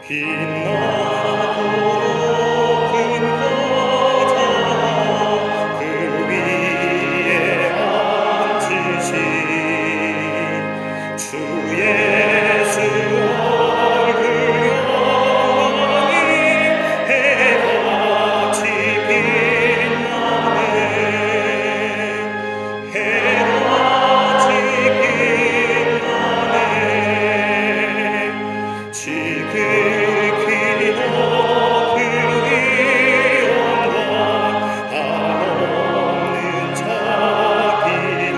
빛나고 높은 거저 그 위에 앉으신 주 예수 얼굴 영광이 해같이 빛나네. 해같이 빛나네. 지극히 높은 위엄과 한없는 자비는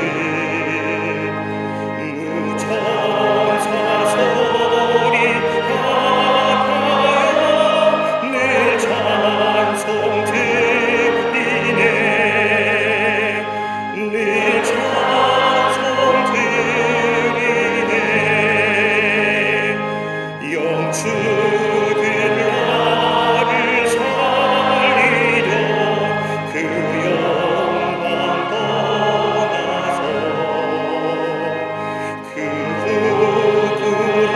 무천사 소리 같아요 늘 찬송 드리네. 늘 찬송 드리네. 영주들 나를 살리려 그 영광 떠나서 그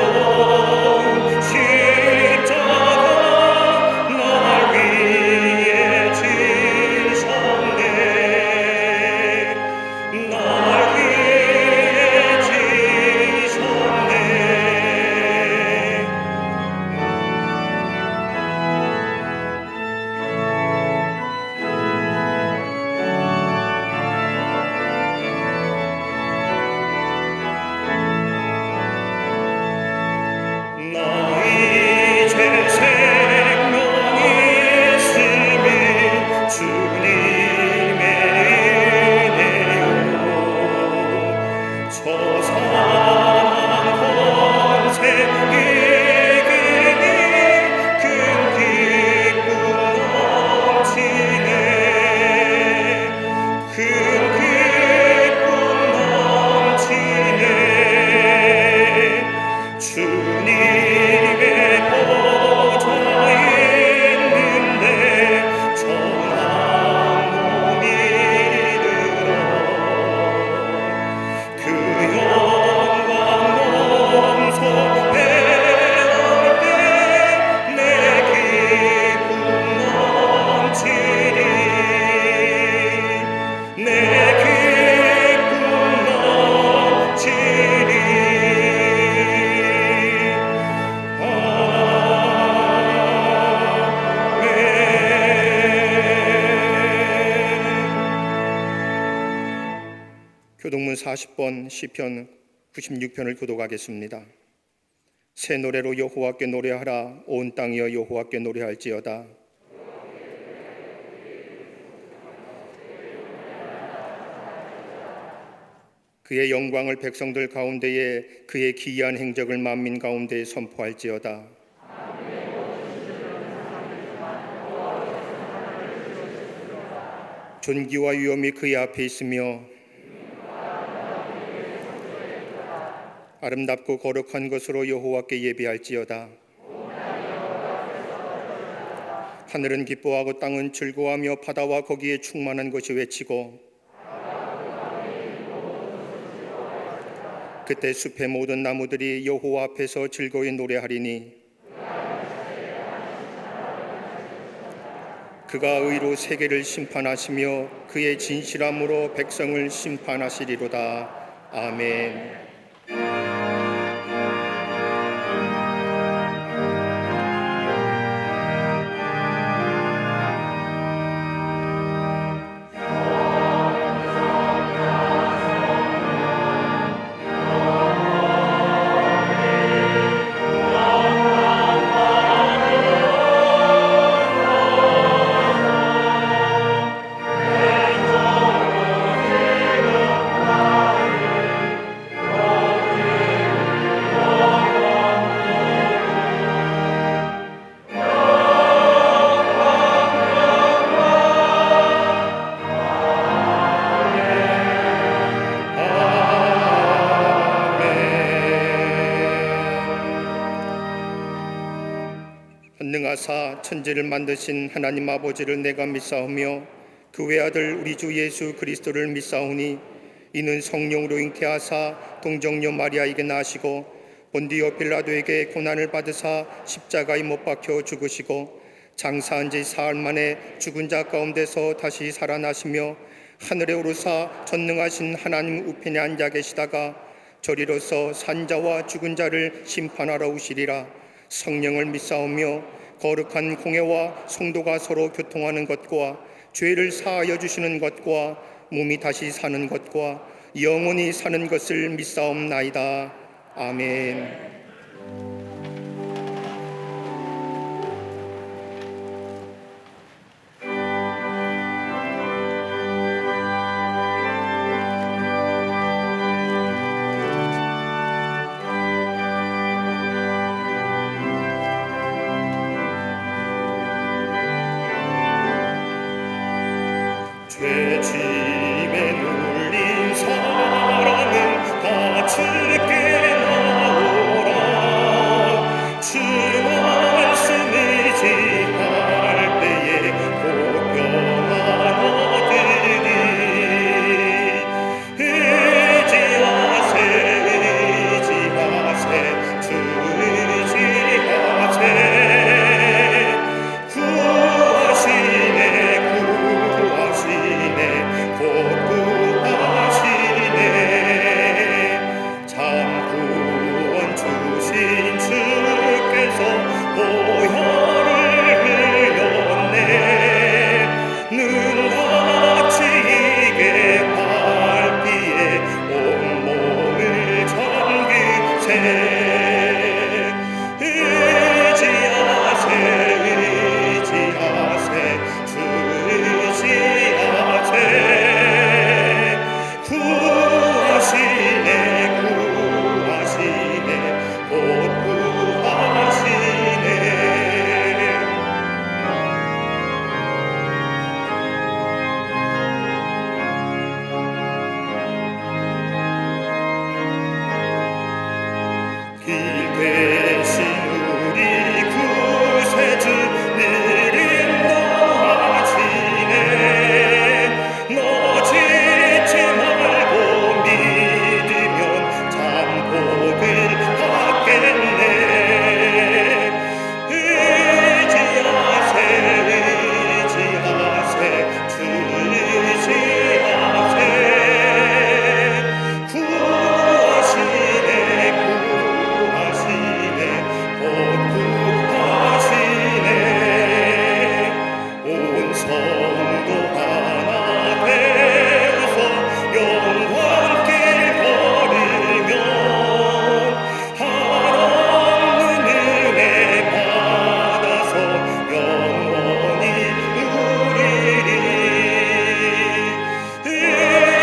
부끄러운 십자가 날 위해 지셨네. 날 위해 지셨네. 나 이제 생명이 있음이 주님의 은혜요. 저 사망 권세 이기니 큰 기쁨 넘치네. 큰 기쁨 넘치네. 주님의 보좌에 있는데 전한 몸이 들어 그 영광 몸소 배울 때 내 기쁨 넘치리. 내 기쁨 넘치리. 교동문 40번 시편 96편을 교독하겠습니다. 새 노래로 여호와께 노래하라. 온 땅이여 여호와께 노래할지어다. 그의 영광을 백성들 가운데에 그의 기이한 행적을 만민 가운데에 선포할지어다. 존귀와 위엄이 그의 앞에 있으며 아름답고 거룩한 것으로 여호와께 예배할지어다. 하늘은 기뻐하고 땅은 즐거워하며 바다와 거기에 충만한 것이 외치고 그때 숲의 모든 나무들이 여호와 앞에서 즐거이 노래하리니 그가 의로 세계를 심판하시며 그의 진실함으로 백성을 심판하시리로다. 아멘. 전능하사 천지를 만드신 하나님 아버지를 내가 믿사오며 그 외아들 우리 주 예수 그리스도를 믿사오니 이는 성령으로 잉태하사 동정녀 마리아에게 나시고 본디오 빌라도에게 고난을 받으사 십자가에 못 박혀 죽으시고 장사한 지 사흘 만에 죽은 자 가운데서 다시 살아나시며 하늘에 오르사 전능하신 하나님 우편에 앉아 계시다가 저리로서 산자와 죽은 자를 심판하러 오시리라. 성령을 믿사오며 거룩한 공회와 성도가 서로 교통하는 것과 죄를 사하여 주시는 것과 몸이 다시 사는 것과 영원히 사는 것을 믿사옵나이다. 아멘. 죄짐에 눌린 사람은 다 주께 나오라. 주 말씀 의지할 때에 곧 평안 얻으리. 의지하세 의지하세 주 의지하세. 구하시네 구하시네 곧 구하시네. 참 구원 주신 주께서 보혈을 흘렸네. 눈같이 이게 발피에 온몸을 잠기세. 의지하세 의지하세 주 의지하세. 구하시네 구하시네 곧 구하시네. 길 대신 우리 구세주 늘 인도하시네. 너 지치 말고 믿으면 참 복을 받겠네. 의지하세 의지하세 주 의지하세. 구하시네 구하시네 곧 구하시네. 온 성도 하나 되어서 영원길 걸으면 한없는 은혜 받아서 영원히 누리리.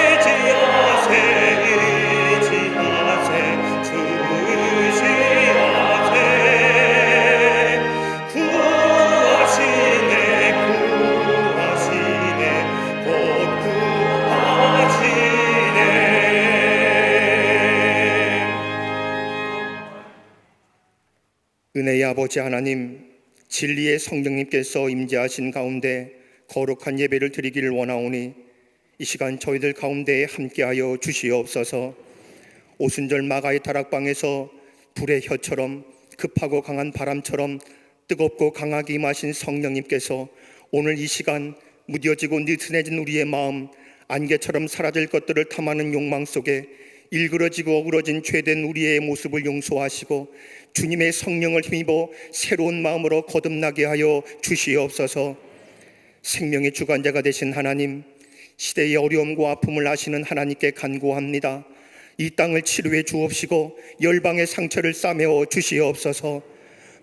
의지하세 의지하세 주 의지하세. 구하시네 구하시네 곧 구하시네. 은혜의 아버지 하나님, 진리의 성령님께서 임재하신 가운데 거룩한 예배를 드리기를 원하오니 이 시간 저희들 가운데에 함께하여 주시옵소서. 오순절 마가의 다락방에서 불의 혀처럼 급하고 강한 바람처럼 뜨겁고 강하게 임하신 성령님께서 오늘 이 시간 무뎌지고 느슨해진 우리의 마음, 안개처럼 사라질 것들을 탐하는 욕망 속에 일그러지고 어그러진 죄된 우리의 모습을 용서하시고 주님의 성령을 힘입어 새로운 마음으로 거듭나게 하여 주시옵소서. 생명의 주관자가 되신 하나님, 시대의 어려움과 아픔을 아시는 하나님께 간구합니다. 이 땅을 치료해 주옵시고 열방의 상처를 싸매어 주시옵소서.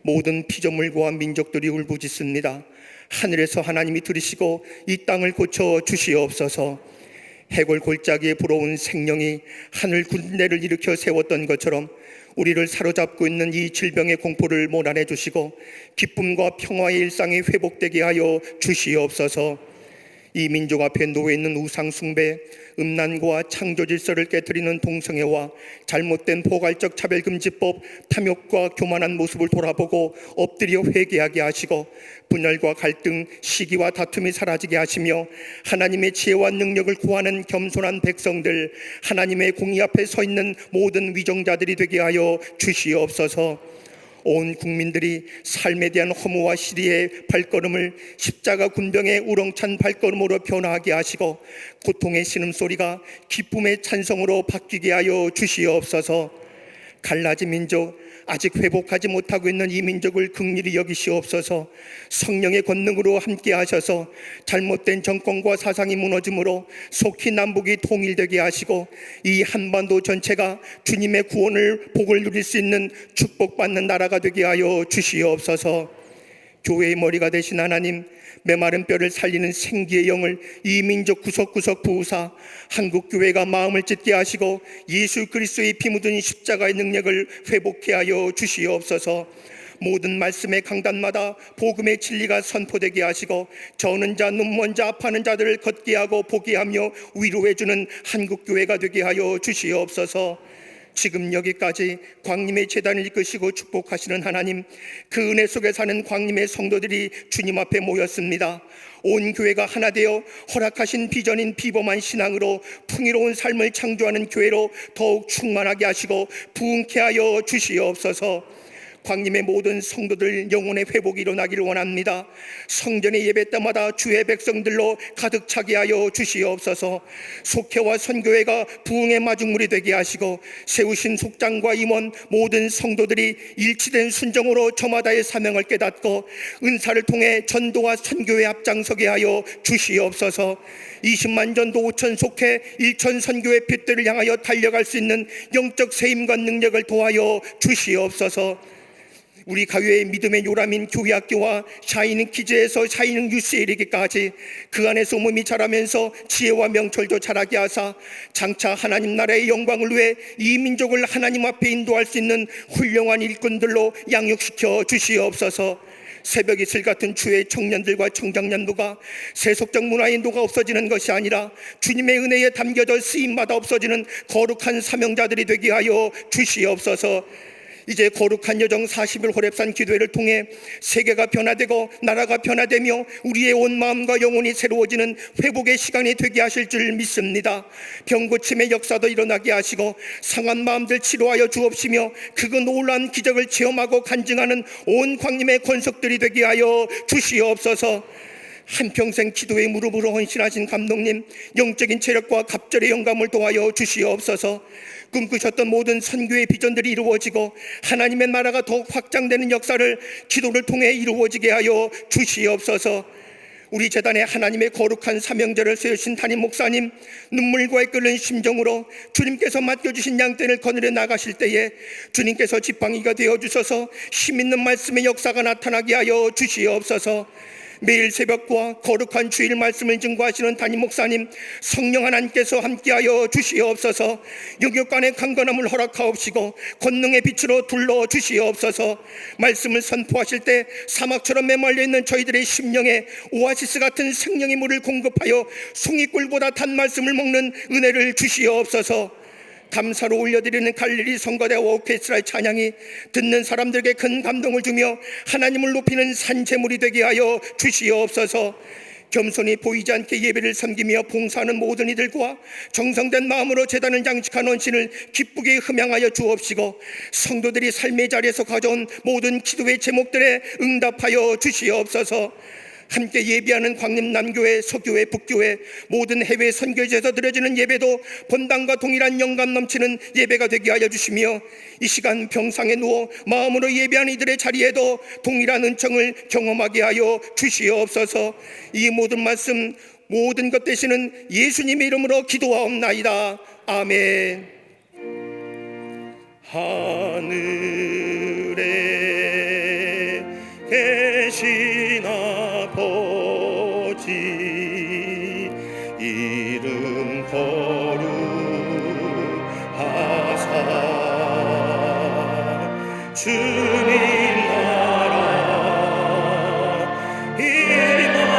모든 피조물과 민족들이 울부짖습니다. 하늘에서 하나님이 들으시고 이 땅을 고쳐 주시옵소서. 해골 골짜기에 불어온 생명이 하늘 군대를 일으켜 세웠던 것처럼 우리를 사로잡고 있는 이 질병의 공포를 몰아내 주시고 기쁨과 평화의 일상이 회복되게 하여 주시옵소서. 이 민족 앞에 놓여있는 우상숭배, 음란과 창조 질서를 깨뜨리는 동성애와 잘못된 포괄적 차별금지법, 탐욕과 교만한 모습을 돌아보고 엎드려 회개하게 하시고 분열과 갈등, 시기와 다툼이 사라지게 하시며 하나님의 지혜와 능력을 구하는 겸손한 백성들, 하나님의 공의 앞에 서 있는 모든 위정자들이 되게 하여 주시옵소서. 온 국민들이 삶에 대한 허무와 시리의 발걸음을 십자가 군병의 우렁찬 발걸음으로 변화하게 하시고 고통의 신음소리가 기쁨의 찬송으로 바뀌게 하여 주시옵소서. 갈라진 민족, 아직 회복하지 못하고 있는 이 민족을 긍휼히 여기시옵소서. 성령의 권능으로 함께 하셔서 잘못된 정권과 사상이 무너짐으로 속히 남북이 통일되게 하시고 이 한반도 전체가 주님의 구원을 복을 누릴 수 있는 축복받는 나라가 되게 하여 주시옵소서. 교회의 머리가 되신 하나님, 메마른 뼈를 살리는 생기의 영을 이 민족 구석구석 부으사 한국교회가 마음을 찢게 하시고 예수 그리스도의 피 묻은 십자가의 능력을 회복케 하여 주시옵소서. 모든 말씀의 강단마다 복음의 진리가 선포되게 하시고 저는 자, 눈먼 자, 아파하는 자들을 걷게 하고 보게 하며 위로해주는 한국교회가 되게 하여 주시옵소서. 지금 여기까지 광림의 제단을 이끄시고 축복하시는 하나님, 그 은혜 속에 사는 광림의 성도들이 주님 앞에 모였습니다. 온 교회가 하나 되어 허락하신 비전인 비범한 신앙으로 풍요로운 삶을 창조하는 교회로 더욱 충만하게 하시고 부흥케 하여 주시옵소서. 광림의 모든 성도들 영혼의 회복이 일어나기를 원합니다. 성전의 예배 때마다 주의 백성들로 가득 차게 하여 주시옵소서. 속회와 선교회가 부흥의 마중물이 되게 하시고 세우신 속장과 임원 모든 성도들이 일치된 순종으로 저마다의 사명을 깨닫고 은사를 통해 전도와 선교에 앞장서게 하여 주시옵소서. 20만 전도 5천 속회 1천 선교의 빛들을 향하여 달려갈 수 있는 영적 세임과 능력을 도하여 주시옵소서. 우리 가요의 믿음의 요람인 교회학교와 샤이닝 키즈에서 샤이닝 뉴스에 이르기까지 그 안에서 몸이 자라면서 지혜와 명철도 자라게 하사 장차 하나님 나라의 영광을 위해 이 민족을 하나님 앞에 인도할 수 있는 훌륭한 일꾼들로 양육시켜 주시옵소서. 새벽 이슬 같은 주의 청년들과 청장년도가 세속적 문화의 노가 없어지는 것이 아니라 주님의 은혜에 담겨져 쓰임마다 없어지는 거룩한 사명자들이 되게 하여 주시옵소서. 이제 거룩한 여정 40일 호렙산 기도회를 통해 세계가 변화되고 나라가 변화되며 우리의 온 마음과 영혼이 새로워지는 회복의 시간이 되게 하실 줄 믿습니다. 병고침의 역사도 일어나게 하시고 상한 마음들 치료하여 주옵시며 그 놀라운 기적을 체험하고 간증하는 온 광림의 권속들이 되게 하여 주시옵소서. 한평생 기도의 무릎으로 헌신하신 감독님, 영적인 체력과 갑절의 영감을 도하여 주시옵소서. 꿈꾸셨던 모든 선교의 비전들이 이루어지고 하나님의 나라가 더욱 확장되는 역사를 기도를 통해 이루어지게 하여 주시옵소서. 우리 재단에 하나님의 거룩한 사명자를 세우신 담임 목사님, 눈물과 끓는 심정으로 주님께서 맡겨주신 양떼를 거느려 나가실 때에 주님께서 지팡이가 되어주셔서 힘있는 말씀의 역사가 나타나게 하여 주시옵소서. 매일 새벽과 거룩한 주일 말씀을 증거하시는 담임 목사님, 성령 하나님께서 함께하여 주시옵소서. 영육간의 강건함을 허락하옵시고 권능의 빛으로 둘러 주시옵소서. 말씀을 선포하실 때 사막처럼 메말려 있는 저희들의 심령에 오아시스 같은 생명의 물을 공급하여 송이꿀보다 단 말씀을 먹는 은혜를 주시옵소서. 감사로 올려드리는 갈릴리 성가대와 오케스트라의 찬양이 듣는 사람들에게 큰 감동을 주며 하나님을 높이는 산재물이 되게 하여 주시옵소서. 겸손히 보이지 않게 예배를 섬기며 봉사하는 모든 이들과 정성된 마음으로 제단을 장식한 원신을 기쁘게 흠양하여 주옵시고 성도들이 삶의 자리에서 가져온 모든 기도의 제목들에 응답하여 주시옵소서. 함께 예배하는 광림 남교회, 서교회, 북교회 모든 해외 선교지에서 드려지는 예배도 본당과 동일한 영감 넘치는 예배가 되게 하여 주시며 이 시간 병상에 누워 마음으로 예배하는 이들의 자리에도 동일한 은총을 경험하게 하여 주시옵소서. 이 모든 말씀 모든 것 되시는 예수님의 이름으로 기도하옵나이다. 아멘. 하늘에 계신 아버지 이름 거룩하사 주님 나라 임하시고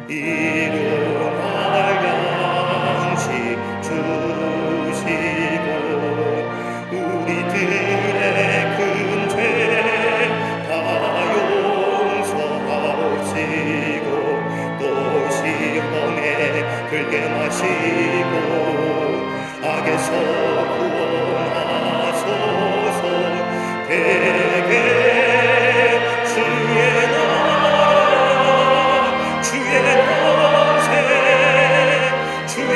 일용할 양식 주시고 우리들의 큰 죄 다 용서하시고 또 시험에 들게 마시고 악에서 구원하소서. 대개 주의 나라 주의 권세 주의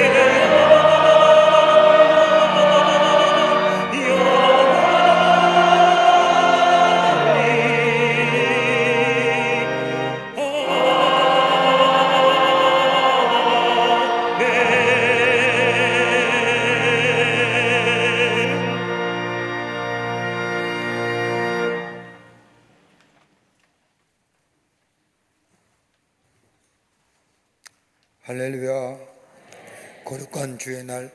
할렐루야. 거룩한 주의 날,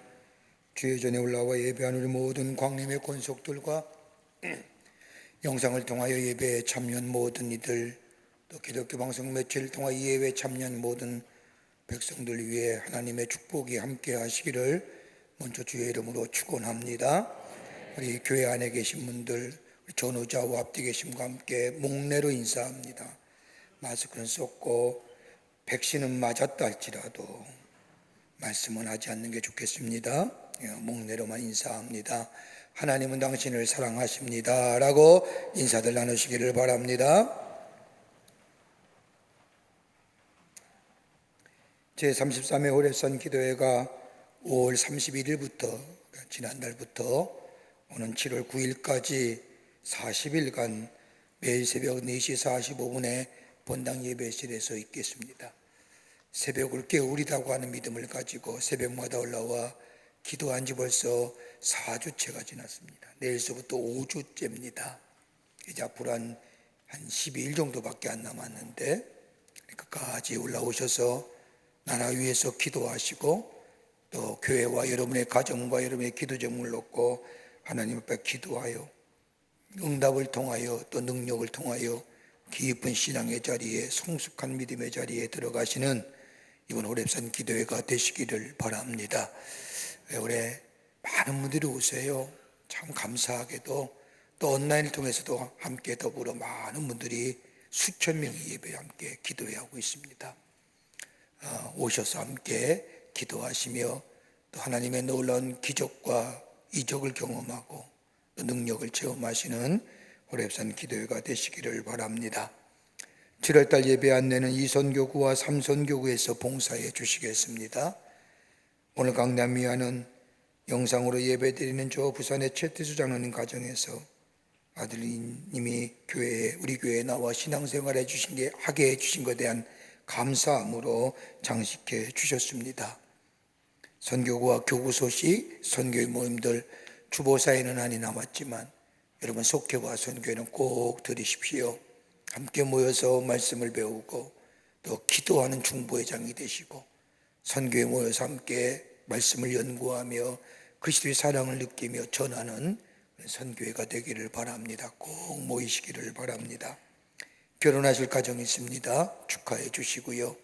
주의 전에 올라와 예배하는 우리 모든 광림의 권속들과 영상을 통하여 예배에 참여한 모든 이들, 또 기독교 방송 매체를 통하여 예배에 참여한 모든 백성들 위해 하나님의 축복이 함께 하시기를 먼저 주의 이름으로 축원합니다. 우리 교회 안에 계신 분들, 전후좌우 앞뒤 계심과 함께 목례로 인사합니다. 마스크는 썼고 백신은 맞았다 할지라도 말씀은 하지 않는 게 좋겠습니다. 목례로만 인사합니다. 하나님은 당신을 사랑하십니다 라고 인사들 나누시기를 바랍니다. 제33회 호랩산 기도회가 5월 31일부터 지난달부터 오는 7월 9일까지 40일간 매일 새벽 4시 45분에 본당 예배실에서 있겠습니다. 새벽을 깨우리다고 하는 믿음을 가지고 새벽마다 올라와 기도한 지 벌써 4주째가 지났습니다. 내일서부터 5주째입니다. 이제 앞으로 한 12일 정도밖에 안 남았는데 끝까지 올라오셔서 나라 위해서 기도하시고 또 교회와 여러분의 가정과 여러분의 기도 제목을 놓고 하나님 앞에 기도하여 응답을 통하여 또 능력을 통하여 깊은 신앙의 자리에 성숙한 믿음의 자리에 들어가시는 이번 호랩산 기도회가 되시기를 바랍니다. 올해 많은 분들이 오세요. 참 감사하게도 또 온라인을 통해서도 함께 더불어 많은 분들이 수천 명의 예배에 함께 기도회하고 있습니다. 오셔서 함께 기도하시며 또 하나님의 놀라운 기적과 이적을 경험하고 또 능력을 체험하시는 호랩산 기도회가 되시기를 바랍니다. 7월달 예배 안내는 2선교구와 3선교구에서 봉사해 주시겠습니다. 오늘 강남미아는 영상으로 예배드리는 저 부산의 최태수 장로님 가정에서 아들님이 우리 교회에 나와 신앙생활 하게 해주신 것에 대한 감사함으로 장식해 주셨습니다. 선교구와 교구 소식, 선교의 모임들 주보사에는 안이 남았지만 여러분 속회와 선교회는 꼭 들으십시오. 함께 모여서 말씀을 배우고 또 기도하는 중보회장이 되시고 선교에 모여서 함께 말씀을 연구하며 그리스도의 사랑을 느끼며 전하는 선교회가 되기를 바랍니다. 꼭 모이시기를 바랍니다. 결혼하실 가정이 있습니다. 축하해 주시고요.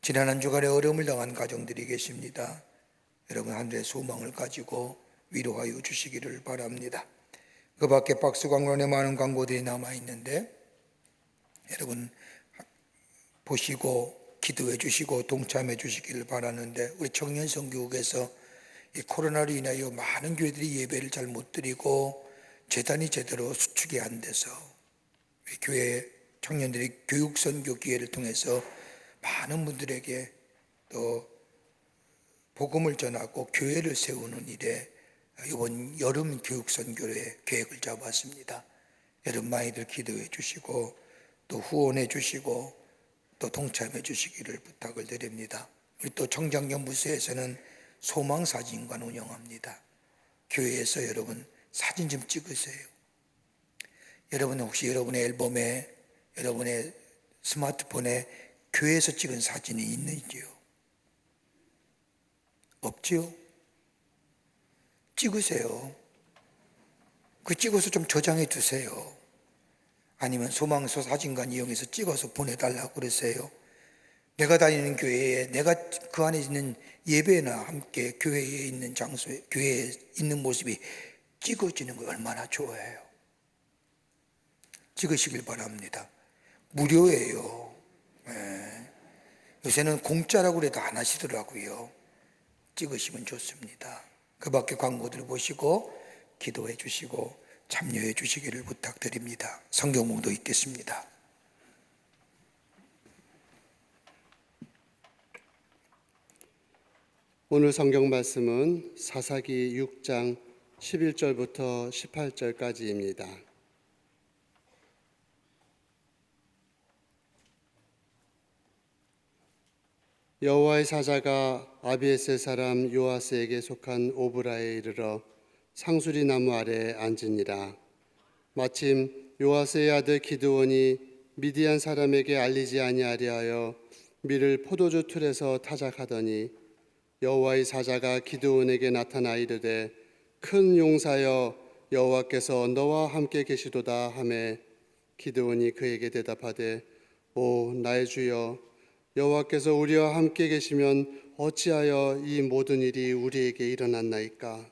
지난 한 주간에 어려움을 당한 가정들이 계십니다. 여러분 하늘의 소망을 가지고 위로하여 주시기를 바랍니다. 그 밖에 박스 광고에 많은 광고들이 남아있는데 여러분 보시고 기도해 주시고 동참해 주시기를 바라는데 우리 청년선교국에서 이 코로나로 인하여 많은 교회들이 예배를 잘 못 드리고 재단이 제대로 수축이 안 돼서 교회 청년들이 교육선교 기회를 통해서 많은 분들에게 또 복음을 전하고 교회를 세우는 일에 이번 여름 교육선교회 계획을 잡았습니다. 여러분 많이들 기도해 주시고 또 후원해 주시고 또 동참해 주시기를 부탁을 드립니다. 우리 또 청장연구소에서는 소망사진관 운영합니다. 교회에서 여러분 사진 좀 찍으세요. 여러분 혹시 여러분의 앨범에 여러분의 스마트폰에 교회에서 찍은 사진이 있는지요? 없지요? 찍으세요. 그 찍어서 좀 저장해 두세요. 아니면 소망소 사진관 이용해서 찍어서 보내달라고 그러세요. 내가 다니는 교회에, 내가 그 안에 있는 예배나 함께 교회에 있는 장소에, 교회에 있는 모습이 찍어지는 거 얼마나 좋아해요. 찍으시길 바랍니다. 무료예요. 요새는 공짜라고 해도 안 하시더라고요. 찍으시면 좋습니다. 그 밖에 광고들 보시고 기도해 주시고 참여해 주시기를 부탁드립니다. 성경 봉독 있겠습니다. 오늘 성경 말씀은 사사기 6장 11절부터 18절까지입니다. 여호와의 사자가 아비에셀 사람 요아스에게 속한 오브라에 이르러 상수리 나무 아래에 앉으니라. 마침 요아스의 아들 기드온이 미디안 사람에게 알리지 아니하려 하여 밀을 포도주 틀에서 타작하더니 여호와의 사자가 기드온에게 나타나 이르되 큰 용사여 여호와께서 너와 함께 계시도다 하매 기드온이 그에게 대답하되 오 나의 주여 여호와께서 우리와 함께 계시면 어찌하여 이 모든 일이 우리에게 일어났나이까.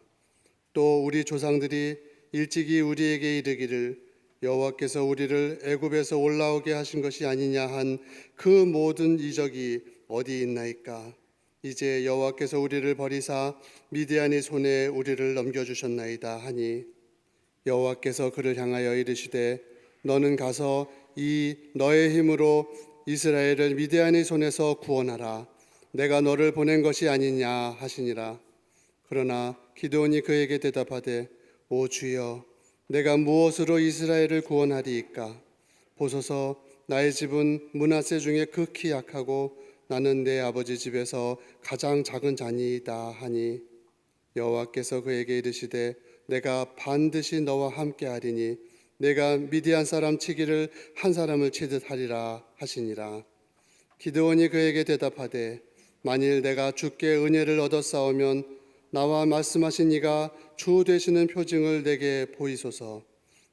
또 우리 조상들이 일찍이 우리에게 이르기를 여호와께서 우리를 애굽에서 올라오게 하신 것이 아니냐 한 그 모든 이적이 어디 있나이까. 이제 여호와께서 우리를 버리사 미디안의 손에 우리를 넘겨주셨나이다 하니 여호와께서 그를 향하여 이르시되 너는 가서 이 너의 힘으로 이스라엘을 미디안의 손에서 구원하라. 내가 너를 보낸 것이 아니냐 하시니라. 그러나 기드온이 그에게 대답하되 오 주여 내가 무엇으로 이스라엘을 구원하리이까. 보소서 나의 집은 므낫세 중에 극히 약하고 나는 내 아버지 집에서 가장 작은 자니이다 하니 여호와께서 그에게 이르시되 내가 반드시 너와 함께 하리니 내가 미디안 사람 치기를 한 사람을 치듯 하리라 하시니라. 기드온이 그에게 대답하되 만일 내가 주께 은혜를 얻었사오면 나와 말씀하신 이가 주 되시는 표징을 내게 보이소서.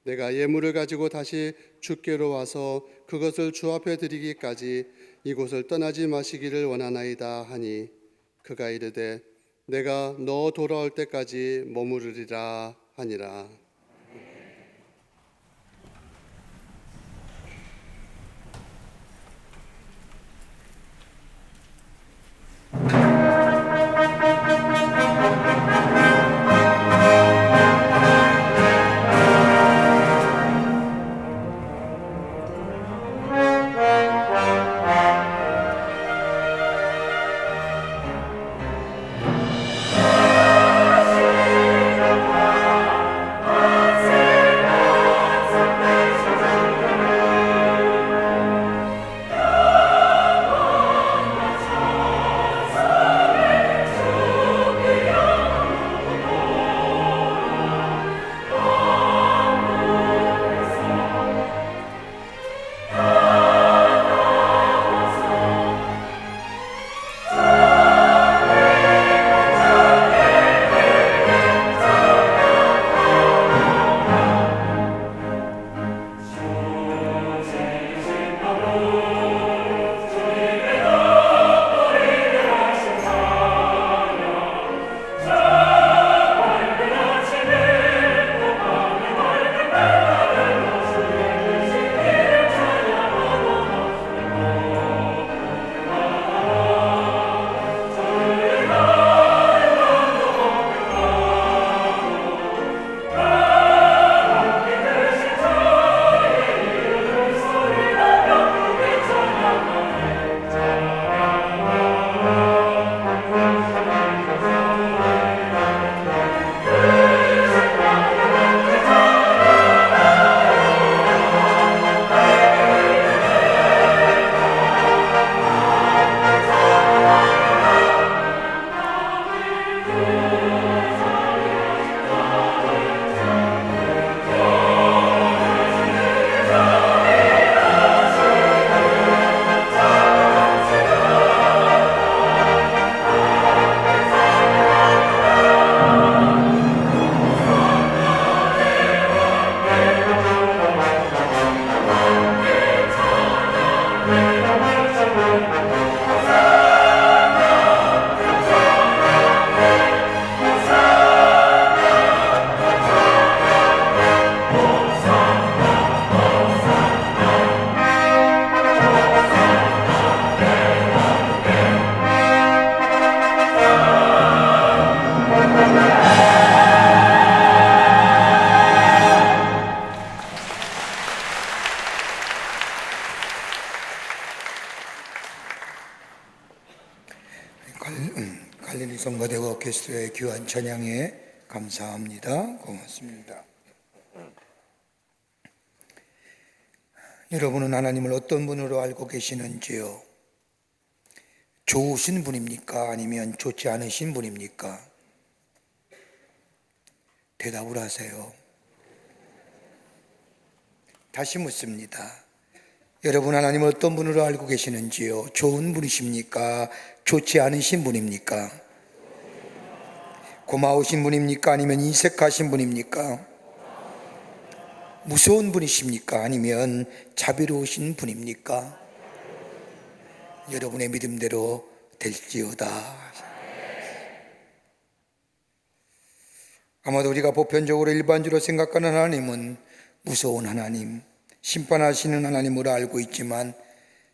내가 예물을 가지고 다시 주께로 와서 그것을 주 앞에 드리기까지 이곳을 떠나지 마시기를 원하나이다 하니 그가 이르되 내가 너 돌아올 때까지 머무르리라 하니라. 갈릴리 성가대와 오케스트라의 귀한 찬양에 감사합니다. 고맙습니다. 여러분은 하나님을 어떤 분으로 알고 계시는지요? 좋으신 분입니까? 아니면 좋지 않으신 분입니까? 대답을 하세요. 다시 묻습니다. 여러분 하나님을 어떤 분으로 알고 계시는지요? 좋은 분이십니까? 좋지 않으신 분입니까? 고마우신 분입니까? 아니면 인색하신 분입니까? 무서운 분이십니까? 아니면 자비로우신 분입니까? 여러분의 믿음대로 될지어다. 아마도 우리가 보편적으로 일반적으로 생각하는 하나님은 무서운 하나님, 심판하시는 하나님으로 알고 있지만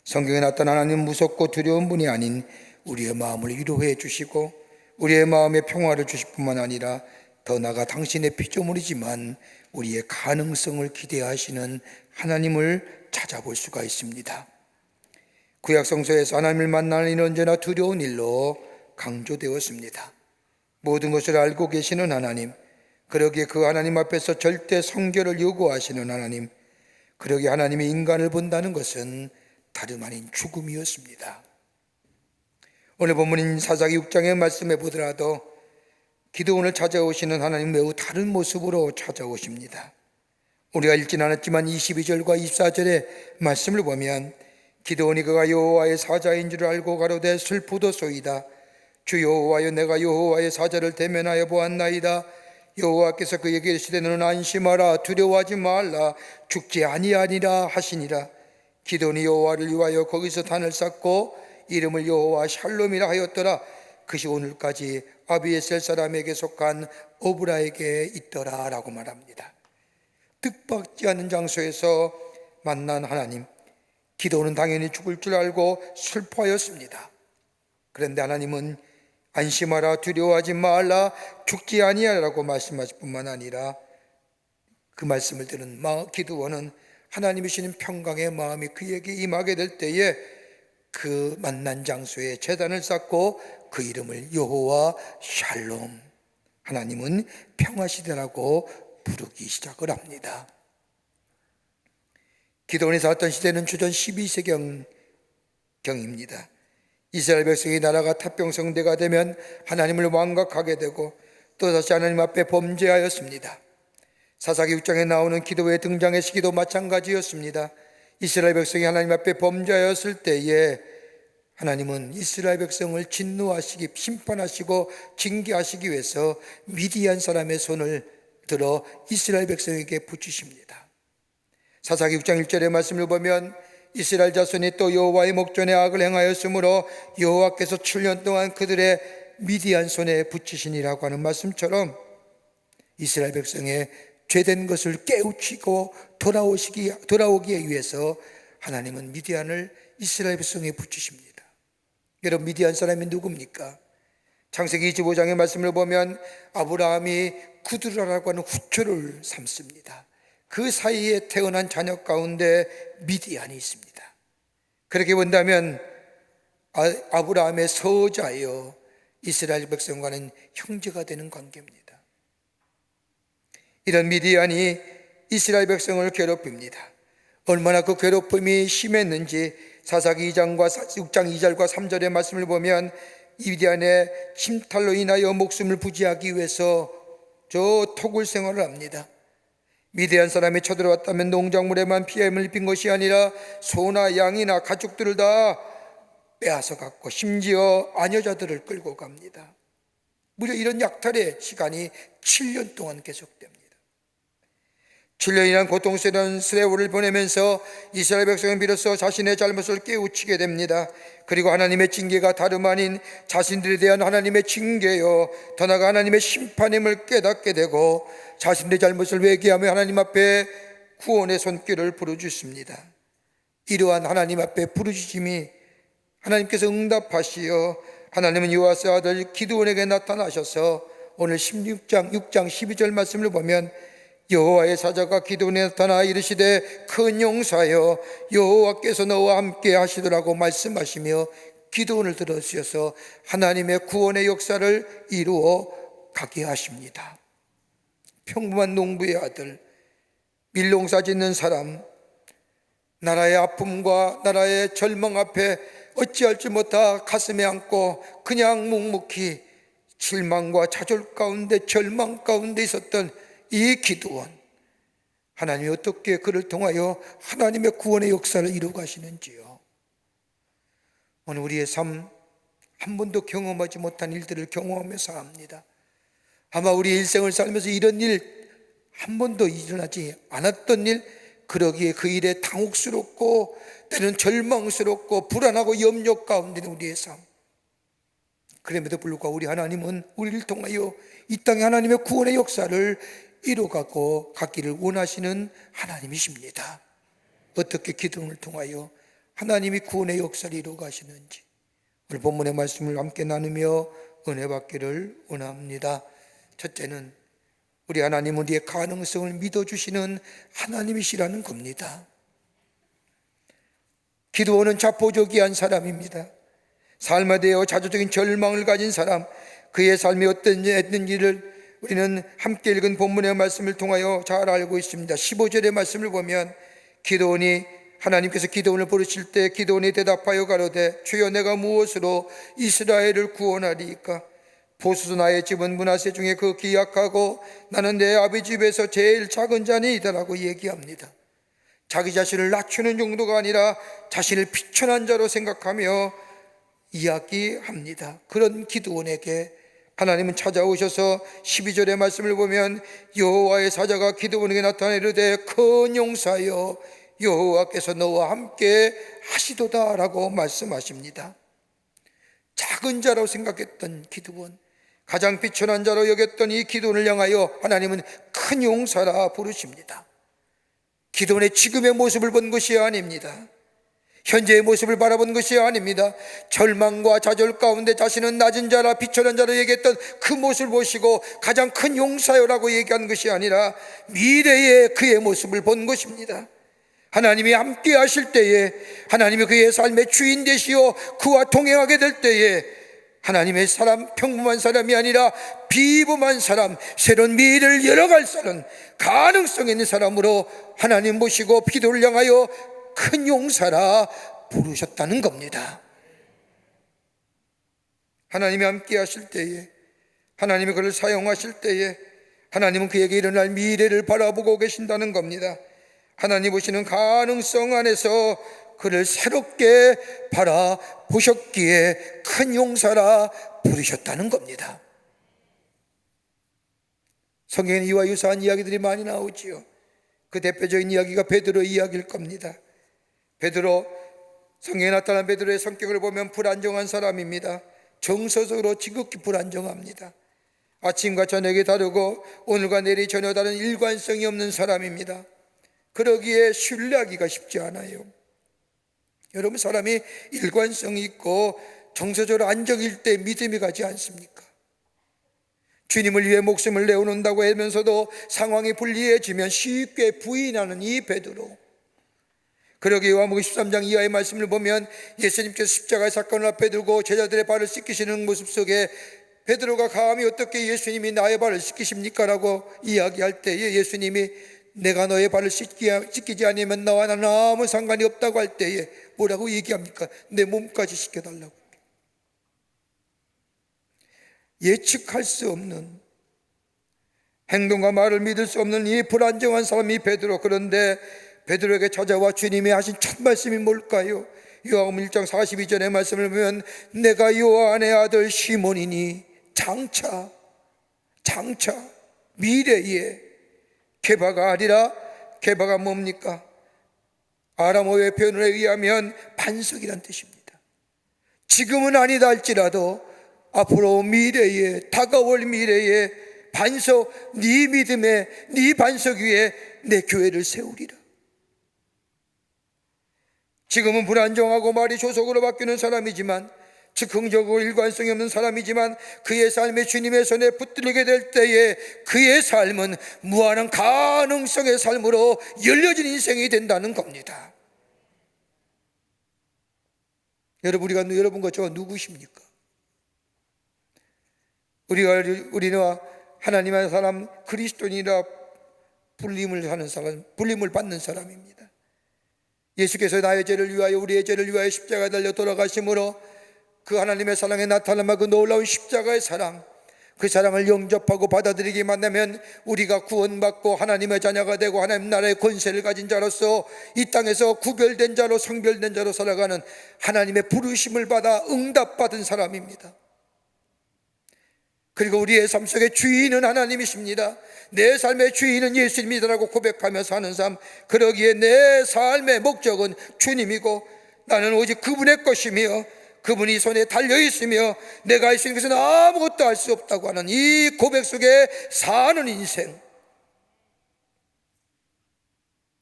성경에 나타난 하나님은 무섭고 두려운 분이 아닌 우리의 마음을 위로해 주시고 우리의 마음에 평화를 주실 뿐만 아니라 더 나아가 당신의 피조물이지만 우리의 가능성을 기대하시는 하나님을 찾아볼 수가 있습니다. 구약 성서에서 하나님을 만나는 일은 언제나 두려운 일로 강조되었습니다. 모든 것을 알고 계시는 하나님, 그러기에 그 하나님 앞에서 절대 성결을 요구하시는 하나님, 그러기에 하나님이 인간을 본다는 것은 다름 아닌 죽음이었습니다. 오늘 본문인 사사기 6장의 말씀에 보더라도 기드온을 찾아오시는 하나님 매우 다른 모습으로 찾아오십니다. 우리가 읽진 않았지만 22절과 24절의 말씀을 보면 기드온이 그가 여호와의 사자인 줄 알고 가로되 슬프도소이다. 주 여호와여, 내가 여호와의 사자를 대면하여 보았나이다. 여호와께서 그에게 이르시되 너는 안심하라, 두려워하지 말라, 죽지 아니하니라 하시니라. 기드온이 여호와를 위하여 거기서 단을 쌓고 이름을 여호와 샬롬이라 하였더라. 그것이 오늘까지 아비에셀 사람에게 속한 오브라에게 있더라 라고 말합니다. 뜻밖지 않은 장소에서 만난 하나님, 기드온은 당연히 죽을 줄 알고 슬퍼하였습니다. 그런데 하나님은 안심하라, 두려워하지 말라, 죽지 아니하라고 말씀하실 뿐만 아니라 그 말씀을 들은 기드온은 하나님이 주시는 평강의 마음이 그에게 임하게 될 때에 그 만난 장소에 제단을 쌓고 그 이름을 여호와 샬롬, 하나님은 평화시대라고 부르기 시작을 합니다. 기드온이 살았던 시대는 주전 12세경입니다. 이스라엘 백성이 나라가 태평성대가 되면 하나님을 완각하게 되고 또다시 하나님 앞에 범죄하였습니다. 사사기 6장에 나오는 기도의 등장의 시기도 마찬가지였습니다. 이스라엘 백성이 하나님 앞에 범죄하였을 때에 하나님은 이스라엘 백성을 진노하시기, 심판하시고 징계하시기 위해서 미디안 사람의 손을 들어 이스라엘 백성에게 붙이십니다. 사사기 6장 1절의 말씀을 보면 이스라엘 자손이 또 여호와의 목전에 악을 행하였으므로 여호와께서 7년 동안 그들의 미디안 손에 붙이시니라고 하는 말씀처럼 이스라엘 백성의 죄된 것을 깨우치고 돌아오기 위해서 하나님은 미디안을 이스라엘 백성에 붙이십니다. 여러분, 미디안 사람이 누굽니까? 창세기 25장의 말씀을 보면 아브라함이 구두라라고 하는 후초를 삼습니다. 그 사이에 태어난 자녀 가운데 미디안이 있습니다. 그렇게 본다면 아브라함의 서자여 이스라엘 백성과는 형제가 되는 관계입니다. 이런 미디안이 이스라엘 백성을 괴롭힙니다. 얼마나 그 괴롭힘이 심했는지 사사기 2장과 6장 2절과 3절의 말씀을 보면 미디안의 침탈로 인하여 목숨을 부지하기 위해서 저 토굴 생활을 합니다. 미디안 사람이 쳐들어왔다면 농작물에만 피해를 입힌 것이 아니라 소나 양이나 가축들을 다 빼앗아 갔고 심지어 아녀자들을 끌고 갑니다. 무려 이런 약탈의 시간이 7년 동안 계속됩니다. 7년이란 고통스러운 세월을 보내면서 이스라엘 백성을 비로소 자신의 잘못을 깨우치게 됩니다. 그리고 하나님의 징계가 다름 아닌 자신들에 대한 하나님의 징계요, 더 나아가 하나님의 심판임을 깨닫게 되고 자신의 잘못을 회개하며 하나님 앞에 구원의 손길을 부르짖습니다. 이러한 하나님 앞에 부르짖음이 하나님께서 응답하시어 하나님은 요아스의 아들 기드온에게 나타나셔서 오늘 16장 6장 12절 말씀을 보면 여호와의 사자가 기드온에 나타나 이르시되 큰 용사여 여호와께서 너와 함께 하시더라고 말씀하시며 기도원을 들어주셔서 하나님의 구원의 역사를 이루어 가게 하십니다. 평범한 농부의 아들, 밀농사 짓는 사람, 나라의 아픔과 나라의 절망 앞에 어찌할 줄 못하 가슴에 안고 그냥 묵묵히 실망과 좌절 가운데 절망 가운데 있었던 이 기도원, 하나님이 어떻게 그를 통하여 하나님의 구원의 역사를 이루어 가시는지요. 오늘 우리의 삶, 한 번도 경험하지 못한 일들을 경험하며 삽니다. 아마 우리 일생을 살면서 이런 일 한 번도 일어나지 않았던 일, 그러기에 그 일에 당혹스럽고 때는 절망스럽고 불안하고 염려 가운데 있는 우리의 삶. 그럼에도 불구하고 우리 하나님은 우리를 통하여 이 땅에 하나님의 구원의 역사를 이루어가고 가기를 원하시는 하나님이십니다. 어떻게 기도를 통하여 하나님이 구원의 역사를 이루어가시는지 오늘 본문의 말씀을 함께 나누며 은혜 받기를 원합니다. 첫째는 우리 하나님은 우리의 가능성을 믿어주시는 하나님이시라는 겁니다. 기도원은 자포자기한 사람입니다. 삶에 대해 자조적인 절망을 가진 사람, 그의 삶이 어땠는지를 우리는 함께 읽은 본문의 말씀을 통하여 잘 알고 있습니다. 15절의 말씀을 보면 기도원이 하나님께서 기도원을 부르실 때 기도원이 대답하여 가로되 주여 내가 무엇으로 이스라엘을 구원하리이까? 보소서 나의 집은 므낫세 중에 그 기약하고 나는 내 아버지 집에서 제일 작은 자니이다라고 얘기합니다. 자기 자신을 낮추는 정도가 아니라 자신을 비천한 자로 생각하며 이야기합니다. 그런 기드온에게 하나님은 찾아오셔서 12절의 말씀을 보면 여호와의 사자가 기드온에게 나타나 이르되 큰 용사여 여호와께서 너와 함께 하시도다 라고 말씀하십니다. 작은 자라고 생각했던 기드온, 가장 비천한 자로 여겼던 이 기드온을 향하여 하나님은 큰 용사라 부르십니다. 기드온의 지금의 모습을 본 것이 아닙니다. 현재의 모습을 바라본 것이 아닙니다. 절망과 좌절 가운데 자신은 낮은 자라 비천한 자로 얘기했던 그 모습을 보시고 가장 큰 용사요라고 얘기한 것이 아니라 미래의 그의 모습을 본 것입니다. 하나님이 함께 하실 때에, 하나님이 그의 삶의 주인 되시어 그와 동행하게 될 때에 하나님의 사람, 평범한 사람이 아니라 비범한 사람, 새로운 미래를 열어갈 사람, 가능성 있는 사람으로 하나님 모시고 기도를 향하여 큰 용사라 부르셨다는 겁니다. 하나님이 함께 하실 때에, 하나님이 그를 사용하실 때에 하나님은 그에게 일어날 미래를 바라보고 계신다는 겁니다. 하나님 보시는 가능성 안에서 그를 새롭게 바라보셨기에 큰 용사라 부르셨다는 겁니다. 성경에 이와 유사한 이야기들이 많이 나오지요. 그 대표적인 이야기가 베드로 이야기일 겁니다. 베드로, 성경에 나타난 베드로의 성격을 보면 불안정한 사람입니다. 정서적으로 지극히 불안정합니다. 아침과 저녁이 다르고 오늘과 내일이 전혀 다른 일관성이 없는 사람입니다. 그러기에 신뢰하기가 쉽지 않아요. 여러분, 사람이 일관성이 있고 정서적으로 안정일 때 믿음이 가지 않습니까? 주님을 위해 목숨을 내어놓는다고 하면서도 상황이 불리해지면 쉽게 부인하는 이 베드로. 그러기에 요한복음 13장 이하의 말씀을 보면 예수님께서 십자가의 사건을 앞에 두고 제자들의 발을 씻기시는 모습 속에 베드로가 감히 어떻게 예수님이 나의 발을 씻기십니까? 라고 이야기할 때에 예수님이 내가 너의 발을 씻기지 않으면 나와 나는 아무 상관이 없다고 할 때에 뭐라고 얘기합니까? 내 몸까지 씻겨달라고. 예측할 수 없는, 행동과 말을 믿을 수 없는 이 불안정한 사람이 베드로. 그런데 베드로에게 찾아와 주님이 하신 첫 말씀이 뭘까요? 요한복음 1장 42절의 말씀을 보면 내가 요한의 아들 시몬이니 장차 미래에, 게바가 아니라, 게바가 뭡니까? 아람어의 표현에 의하면 반석이란 뜻입니다. 지금은 아니다 할지라도 앞으로 미래에, 다가올 미래에 반석, 네 믿음의 네 반석 위에 내 교회를 세우리라. 지금은 불안정하고 말이 조속으로 바뀌는 사람이지만, 즉흥적으로 일관성이 없는 사람이지만 그의 삶이 주님의 손에 붙들리게 될 때에 그의 삶은 무한한 가능성의 삶으로 열려진 인생이 된다는 겁니다. 여러분과 저가 누구십니까? 우리는 하나님의 사람, 그리스도인이라 불림을 받는 사람입니다. 예수께서 나의 죄를 위하여, 우리의 죄를 위하여 십자가에 달려 돌아가심으로 그 하나님의 사랑에 나타나면 그 놀라운 십자가의 사랑, 그 사랑을 영접하고 받아들이기만 하면 우리가 구원받고 하나님의 자녀가 되고 하나님 나라의 권세를 가진 자로서 이 땅에서 구별된 자로, 성별된 자로 살아가는, 하나님의 부르심을 받아 응답받은 사람입니다. 그리고 우리의 삶 속의 주인은 하나님이십니다. 내 삶의 주인은 예수님이라고 고백하며 사는 삶, 그러기에 내 삶의 목적은 주님이고 나는 오직 그분의 것이며 그분이 손에 달려있으며 내가 할 수 있는 것은 아무것도 할 수 없다고 하는 이 고백 속에 사는 인생,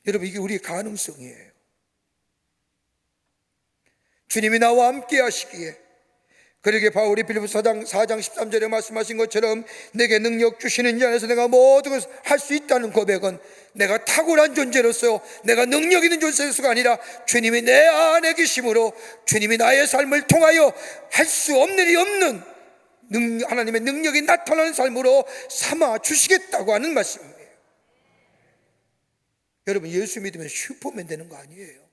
여러분, 이게 우리의 가능성이에요. 주님이 나와 함께 하시기에, 그러게 바울이 빌립보서 4장 13절에 말씀하신 것처럼 내게 능력 주시는 자 안에서 내가 모든 것을 할 수 있다는 고백은 내가 탁월한 존재로서, 내가 능력 있는 존재로서가 아니라 주님이 내 안에 계심으로 주님이 나의 삶을 통하여 할 수 없는 일이 없는 하나님의 능력이 나타나는 삶으로 삼아 주시겠다고 하는 말씀이에요. 여러분, 예수 믿으면 슈퍼맨 되는 거 아니에요.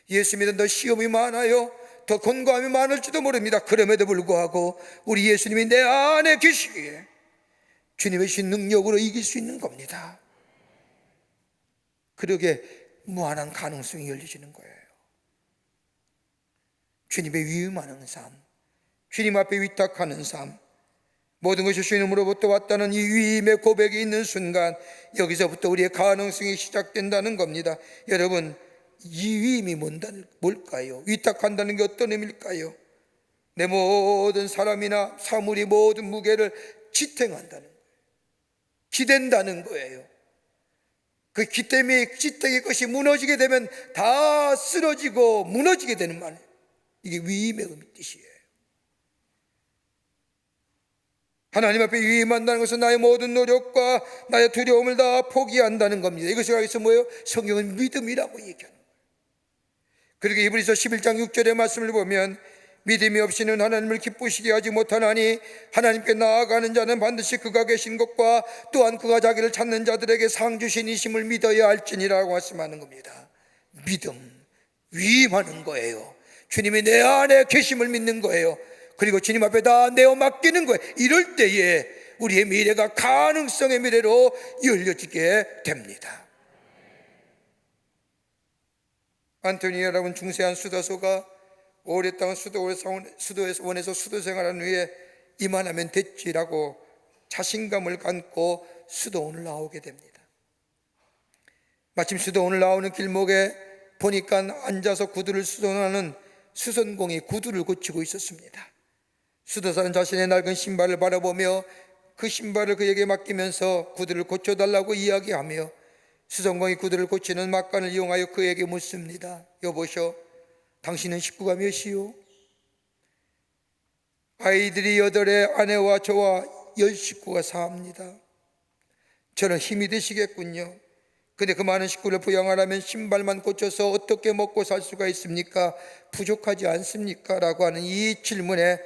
예수 믿으면 더 시험이 많아요, 더 권고함이 많을지도 모릅니다. 그럼에도 불구하고 우리 예수님이 내 안에 계시기에 주님의 신 능력으로 이길 수 있는 겁니다. 그러게 무한한 가능성이 열리시는 거예요. 주님의 위임하는 삶, 주님 앞에 위탁하는 삶, 모든 것이 주님으로부터 왔다는 이 위임의 고백이 있는 순간 여기서부터 우리의 가능성이 시작된다는 겁니다. 여러분, 이 위임이 뭘까요? 위탁한다는 게 어떤 의미일까요? 내 모든 사람이나 사물이 모든 무게를 지탱한다는 거예요. 기댄다는 거예요. 그 기 때문에 지탱의 것이 무너지게 되면 다 쓰러지고 무너지게 되는 말이에요. 이게 위임의 뜻이에요. 하나님 앞에 위임한다는 것은 나의 모든 노력과 나의 두려움을 다 포기한다는 겁니다. 이것이 여기서 뭐예요? 성경은 믿음이라고 얘기하는 거예요. 그리고 히브리서 11장 6절의 말씀을 보면 믿음이 없이는 하나님을 기쁘시게 하지 못하나니 하나님께 나아가는 자는 반드시 그가 계신 것과 또한 그가 자기를 찾는 자들에게 상 주신 이심을 믿어야 할지니라고 말씀하는 겁니다. 믿음, 위임하는 거예요. 주님이 내 안에 계심을 믿는 거예요. 그리고 주님 앞에 다 내어 맡기는 거예요. 이럴 때에 우리의 미래가 가능성의 미래로 열려지게 됩니다. 안토니아라는 중세한 수도소가 오랫동안 수도원에서 수도 생활한 후에 이만하면 됐지라고 자신감을 갖고 수도원을 나오게 됩니다. 마침 수도원을 나오는 길목에 보니까 앉아서 구두를 수선하는 수선공이 구두를 고치고 있었습니다. 수도사는 자신의 낡은 신발을 바라보며 그 신발을 그에게 맡기면서 구두를 고쳐달라고 이야기하며 수선공이 구두를 고치는 막간을 이용하여 그에게 묻습니다. 여보시오, 당신은 식구가 몇이요? 아이들이 8에 아내와 저와 10식구가 사합니다. 저는 힘이 되시겠군요. 근데 그 많은 식구를 부양하려면 신발만 고쳐서 어떻게 먹고 살 수가 있습니까? 부족하지 않습니까? 라고 하는 이 질문에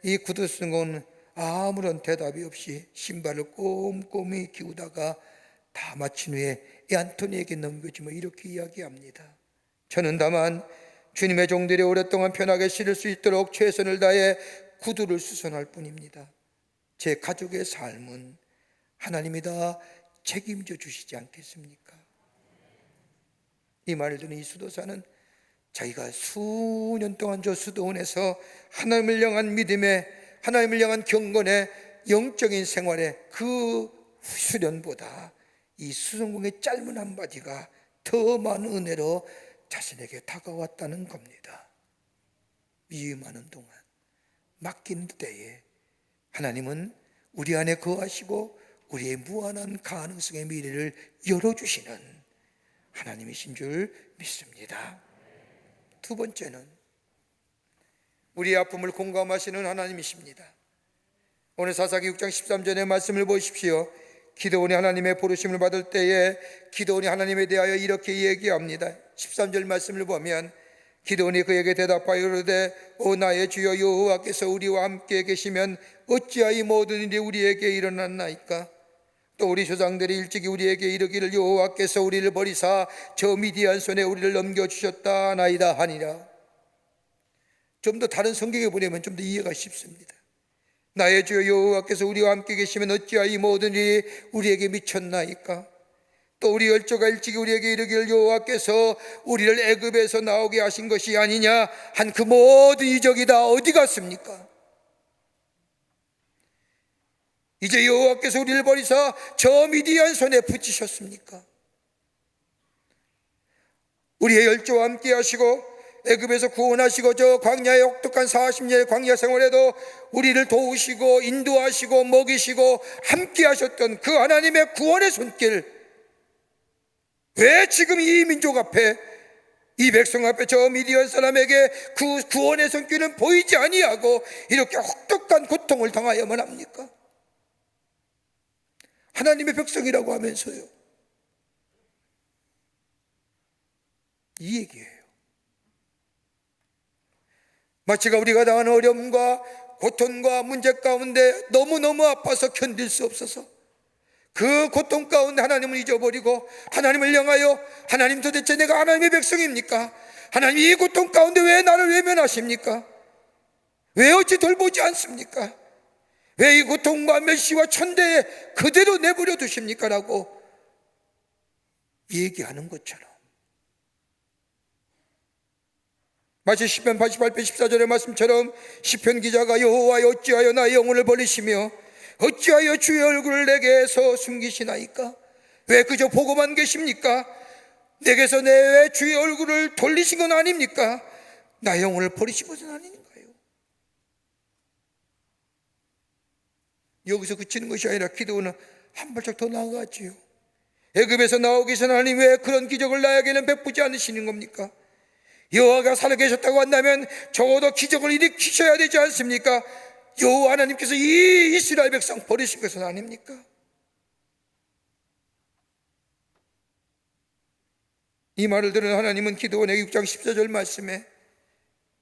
이 구두수선공은 아무런 대답이 없이 신발을 꼼꼼히 기우다가 다 마친 후에 이 안토니에게 넘겨주며 이렇게 이야기합니다. 저는 다만 주님의 종들이 오랫동안 편하게 실을 수 있도록 최선을 다해 구두를 수선할 뿐입니다. 제 가족의 삶은 하나님이 다 책임져 주시지 않겠습니까? 이 말을 듣는 이 수도사는 자기가 수년 동안 저 수도원에서 하나님을 향한 믿음에, 하나님을 향한 경건에, 영적인 생활에 그 수련보다 이 수선공의 짧은 한마디가 더 많은 은혜로 자신에게 다가왔다는 겁니다. 위임하는 동안, 맡긴 때에 하나님은 우리 안에 거하시고 우리의 무한한 가능성의 미래를 열어주시는 하나님이신 줄 믿습니다. 두 번째는 우리의 아픔을 공감하시는 하나님이십니다. 오늘 사사기 6장 13절의 말씀을 보십시오. 기드온이 하나님의 부르심을 받을 때에 기드온이 하나님에 대하여 이렇게 얘기합니다. 13절 말씀을 보면 기드온이 그에게 대답하여 이르되 오 나의 주여 여호와께서 우리와 함께 계시면 어찌하여 모든 일이 우리에게 일어났나이까? 또 우리 조상들이 일찍이 우리에게 이르기를 여호와께서 우리를 버리사 저 미디안 손에 우리를 넘겨주셨다 하나이다 하니라. 좀 더 다른 성경에 보내면 좀 더 이해가 쉽습니다. 나의 주여 여호와께서 우리와 함께 계시면 어찌하여 이 모든 일이 우리에게 미쳤나이까? 또 우리 열조가 일찍이 우리에게 이르기를 여호와께서 우리를 애굽에서 나오게 하신 것이 아니냐 한 그 모든 이적이 다 어디 갔습니까? 이제 여호와께서 우리를 버리사 저 미디안 손에 붙이셨습니까? 우리의 열조와 함께 하시고 애굽에서 구원하시고 저 광야의 혹독한 40년의 광야 생활에도 우리를 도우시고 인도하시고 먹이시고 함께 하셨던 그 하나님의 구원의 손길, 왜 지금 이 민족 앞에, 이 백성 앞에 저 미디안 사람에게 그 구원의 손길은 보이지 아니하고 이렇게 혹독한 고통을 당하여만 합니까? 하나님의 백성이라고 하면서요. 이 얘기예요. 마치가 우리가 당하는 어려움과 고통과 문제 가운데 너무너무 아파서 견딜 수 없어서 그 고통 가운데 하나님을 잊어버리고 하나님을 향하여 하나님 도대체 내가 하나님의 백성입니까? 하나님 이 고통 가운데 왜 나를 외면하십니까? 왜 어찌 돌보지 않습니까? 왜 이 고통과 멸시와 천대에 그대로 내버려 두십니까? 라고 얘기하는 것처럼 마치 시편 88편 14절의 말씀처럼 시편 기자가 여호와여 어찌하여 나의 영혼을 버리시며 어찌하여 주의 얼굴을 내게서 숨기시나이까? 왜 그저 보고만 계십니까? 내게서 내 주의 얼굴을 돌리신 건 아닙니까? 나의 영혼을 버리신 것은 아닌가요? 여기서 그치는 것이 아니라 기도는 한 발짝 더 나아갔지요. 애굽에서 나오기 전 하나님 왜 그런 기적을 나에게는 베푸지 않으시는 겁니까? 여호와가 살아계셨다고 한다면 적어도 기적을 일으키셔야 되지 않습니까? 여호와 하나님께서 이 이스라엘 백성 버리신 것은 아닙니까? 이 말을 들은 하나님은 기드온의 6장 14절 말씀에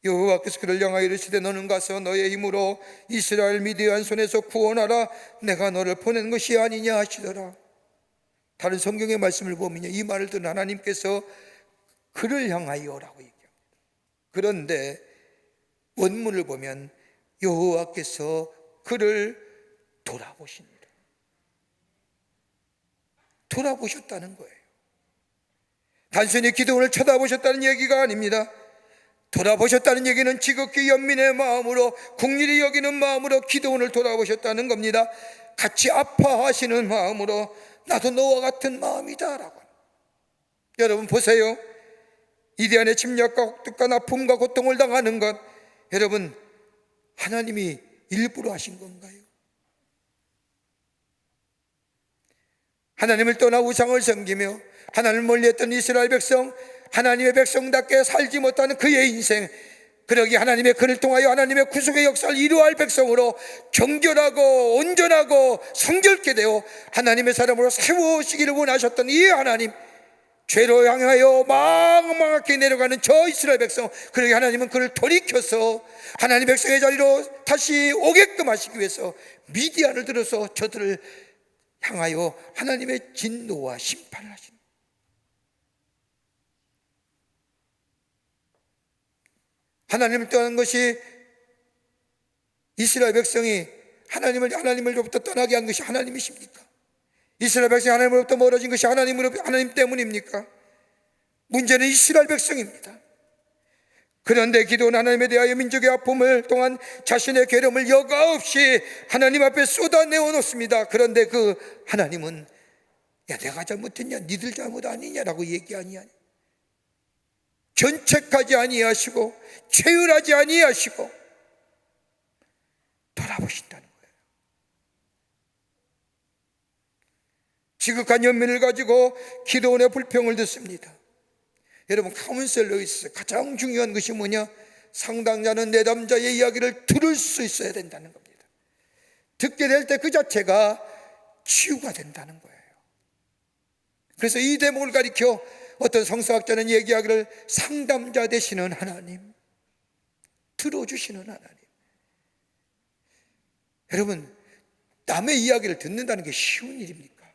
여호와께서 그를 향하여 이르시되 너는 가서 너의 힘으로 이스라엘 미디안 손에서 구원하라 내가 너를 보낸 것이 아니냐 하시더라. 다른 성경의 말씀을 보면요, 이 말을 들은 하나님께서 그를 향하여라고 얘기합니다. 그런데 원문을 보면 여호와께서 그를 돌아보십니다. 돌아보셨다는 거예요. 단순히 기드온을 쳐다보셨다는 얘기가 아닙니다. 돌아보셨다는 얘기는 지극히 연민의 마음으로, 긍휼히 여기는 마음으로 기드온을 돌아보셨다는 겁니다. 같이 아파하시는 마음으로 나도 너와 같은 마음이다 라고. 여러분 보세요. 이디안의 침략과 혹독한 아픔과 고통을 당하는 것, 여러분 하나님이 일부러 하신 건가요? 하나님을 떠나 우상을 섬기며 하나님을 멀리했던 이스라엘 백성, 하나님의 백성답게 살지 못하는 그의 인생, 그러기 하나님의 그를 통하여 하나님의 구속의 역사를 이루어할 백성으로 정결하고 온전하고 성결케 되어 하나님의 사람으로 세우시기를 원하셨던 이 하나님, 죄로 향하여 망망하게 내려가는 저 이스라엘 백성, 그러기 하나님은 그를 돌이켜서 하나님 백성의 자리로 다시 오게끔 하시기 위해서 미디안을 들어서 저들을 향하여 하나님의 진노와 심판을 하십니다. 하나님을 떠난 것이, 이스라엘 백성이 하나님으로부터 떠나게 한 것이 하나님이십니까? 이스라엘 백성이 하나님으로부터 멀어진 것이 하나님 때문입니까? 문제는 이스라엘 백성입니다. 그런데 기도는 하나님에 대하여 민족의 아픔을 동안 자신의 괴로움을 여과 없이 하나님 앞에 쏟아내어 놓습니다. 그런데 그 하나님은 야 내가 잘못했냐, 니들 잘못 아니냐라고 얘기 아니하니, 견책하지 아니하시고 체휼하지 아니하시고 돌아보신다는 거예요. 지극한 연민을 가지고 기도원의 불평을 듣습니다. 여러분, 카운셀러에 있어서 가장 중요한 것이 뭐냐? 상담자는 내담자의 이야기를 들을 수 있어야 된다는 겁니다. 듣게 될 때 그 자체가 치유가 된다는 거예요. 그래서 이 대목을 가리켜 어떤 성서학자는 얘기하기를 상담자 되시는 하나님, 들어주시는 하나님. 여러분, 남의 이야기를 듣는다는 게 쉬운 일입니까?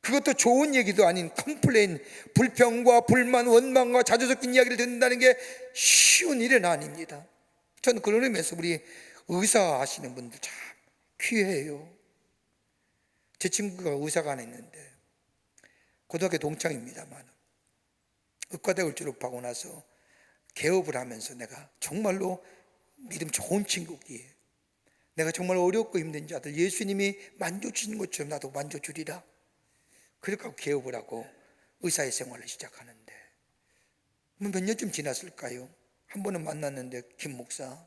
그것도 좋은 얘기도 아닌 컴플레인, 불평과 불만, 원망과 자주 섞인 이야기를 듣는다는 게 쉬운 일은 아닙니다. 저는 그런 의미에서 우리 의사 하시는 분들 참 귀해요. 제 친구가 의사가 하나 있는데 고등학교 동창입니다만 의과대학을 졸업하고 나서 개업을 하면서 내가 정말로 믿음 좋은 친구기에 내가 정말 어렵고 힘든 자들 예수님이 만져주시는 것처럼 나도 만져주리라, 그렇게 하고 개업을 하고 의사의 생활을 시작하는데 몇 년쯤 지났을까요? 한 번은 만났는데 김 목사,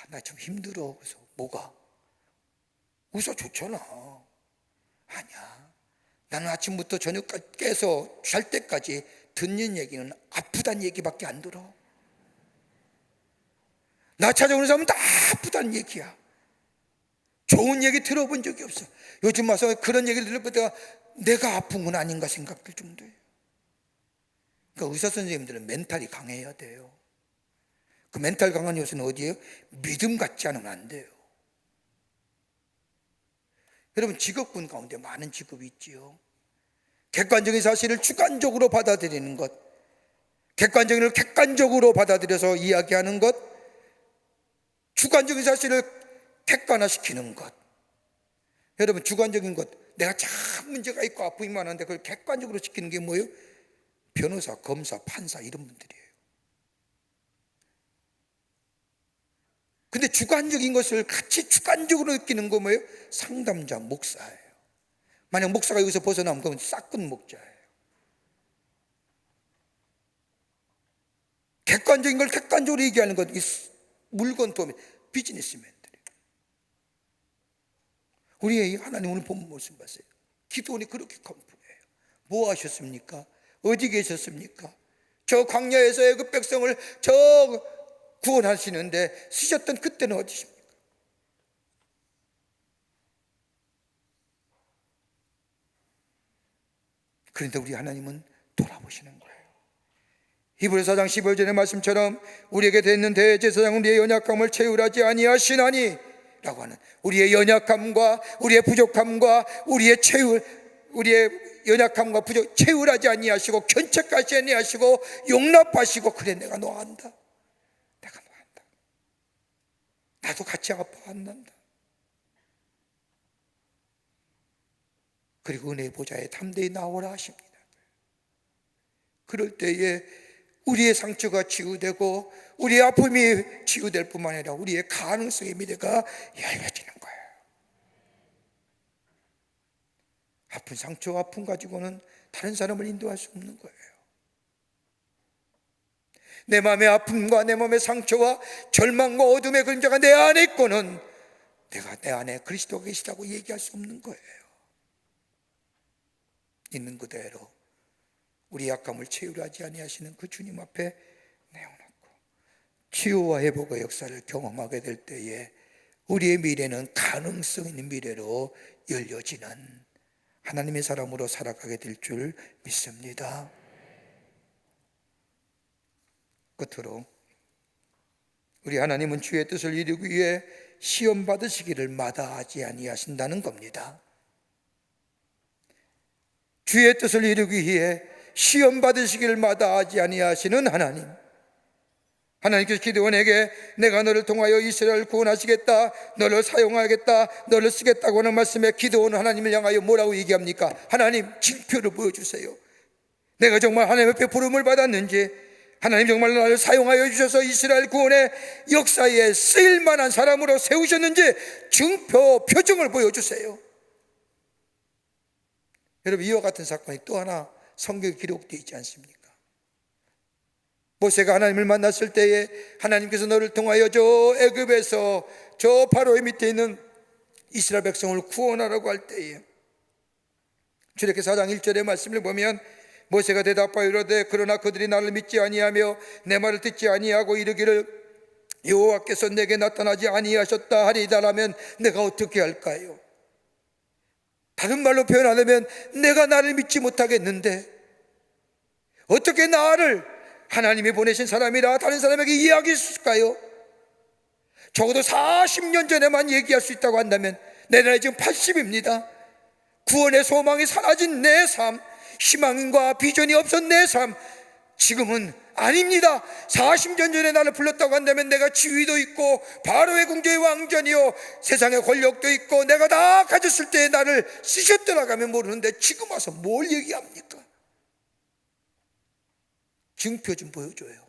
나 좀 힘들어. 그래서 뭐가? 의사 좋잖아. 아니야, 나는 아침부터 저녁까지 깨서 잘 때까지 듣는 얘기는 아프다는 얘기밖에 안 들어. 나 찾아오는 사람은 다 아프다는 얘기야. 좋은 얘기 들어본 적이 없어. 요즘 와서 그런 얘기를 들을 내가 아픈 건 아닌가 생각될 정도예요. 그러니까 의사 선생님들은 멘탈이 강해야 돼요. 그 멘탈 강한 요소는 어디예요? 믿음 갖지 않으면 안 돼요. 여러분, 직업군 가운데 많은 직업이 있지요. 객관적인 사실을 주관적으로 받아들이는 것, 객관적인 걸 객관적으로 받아들여서 이야기하는 것, 주관적인 사실을 객관화시키는 것. 여러분, 주관적인 것, 내가 참 문제가 있고 아픔이 많은데 그걸 객관적으로 시키는 게 뭐예요? 변호사, 검사, 판사 이런 분들이에요. 근데 주관적인 것을 같이 주관적으로 느끼는 거 뭐예요? 상담자, 목사예요. 만약 목사가 여기서 벗어나면 그건 싹군 목자예요. 객관적인 걸 객관적으로 얘기하는 것, 물건 도매, 비즈니스맨들이에요. 우리의 하나님 오늘 본 모습 봤어요. 기도원이 그렇게 컴플해요. 뭐 하셨습니까? 어디 계셨습니까? 저 광야에서 애굽 백성을 저 구원하시는데 쓰셨던 그때는 어디십니까? 그런데 우리 하나님은 돌아보시는 거예요. 히브리서 4장 15절의 말씀처럼 우리에게 됐는 대제사장은 우리의 연약함을 채우라지 아니하시나니 라고 하는, 우리의 연약함과 우리의 부족함과 우리의 연약함과 부족 채우라지 아니하시고 견책하지 아니하시고 용납하시고, 그래 내가 너 안다, 내가 너 안다, 나도 같이 아파한단다. 그리고 은혜의 보좌에 담대히 나오라 하십니다. 그럴 때에 우리의 상처가 치유되고 우리의 아픔이 치유될 뿐만 아니라 우리의 가능성의 미래가 열려지는 거예요. 아픈 상처, 아픔 가지고는 다른 사람을 인도할 수 없는 거예요. 내 마음의 아픔과 내 마음의 상처와 절망과 어둠의 그림자가 내 안에 있고는 내가 내 안에 그리스도가 계시다고 얘기할 수 없는 거예요. 있는 그대로 우리 약함을 채우려 하지 아니하시는 그 주님 앞에 내어놓고 치유와 회복의 역사를 경험하게 될 때에 우리의 미래는 가능성 있는 미래로 열려지는 하나님의 사람으로 살아가게 될 줄 믿습니다. 끝으로 우리 하나님은 주의 뜻을 이루기 위해 시험 받으시기를 마다하지 아니하신다는 겁니다. 주의 뜻을 이루기 위해 시험 받으시기를 마다하지 아니하시는 하나님, 하나님께서 기드온에게 내가 너를 통하여 이스라엘을 구원하시겠다, 너를 사용하겠다, 너를 쓰겠다고 하는 말씀에 기드온 하나님을 향하여 뭐라고 얘기합니까? 하나님, 징표를 보여주세요. 내가 정말 하나님 앞에 부름을 받았는지, 하나님 정말 나를 사용하여 주셔서 이스라엘 구원의 역사에 쓰일만한 사람으로 세우셨는지 증표, 표정을 보여주세요. 여러분, 이와 같은 사건이 또 하나 성경에 기록되어 있지 않습니까? 모세가 하나님을 만났을 때에 하나님께서 너를 통하여 저 애굽에서 저 바로의 밑에 있는 이스라엘 백성을 구원하라고 할 때에 출애굽기 4장 1절의 말씀을 보면 모세가 대답하여 이르되 그러나 그들이 나를 믿지 아니하며 내 말을 듣지 아니하고 이르기를 여호와께서 내게 나타나지 아니하셨다 하리이다라면 내가 어떻게 할까요? 다른 말로 표현하려면 내가 나를 믿지 못하겠는데 어떻게 나를 하나님이 보내신 사람이라 다른 사람에게 이야기할 수 있을까요? 적어도 40년 전에만 얘기할 수 있다고 한다면 내 나이 지금 80입니다. 구원의 소망이 사라진 내 삶, 희망과 비전이 없었던 내 삶, 지금은 아닙니다. 40년 전에 나를 불렀다고 한다면 내가 지위도 있고 바로의 궁정의 왕전이요 세상의 권력도 있고 내가 다 가졌을 때 나를 쓰셨더라고 하면 모르는데 지금 와서 뭘 얘기합니까? 증표 좀 보여줘요.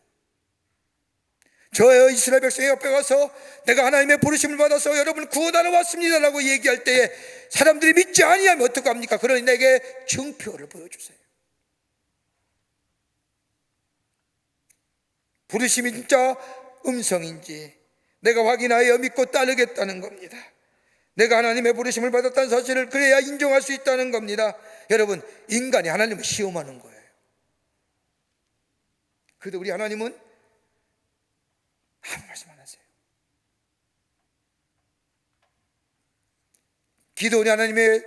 저의 이스라엘 백성의 옆에 가서 내가 하나님의 부르심을 받아서 여러분 구원하러 왔습니다 라고 얘기할 때에 사람들이 믿지 아니하면 어떡합니까? 그러니 내게 증표를 보여주세요. 부르심이 진짜 음성인지 내가 확인하여 믿고 따르겠다는 겁니다. 내가 하나님의 부르심을 받았다는 사실을 그래야 인정할 수 있다는 겁니다. 여러분, 인간이 하나님을 시험하는 거예요. 그런데 우리 하나님은 아무 말씀 안 하세요. 기도원이 하나님의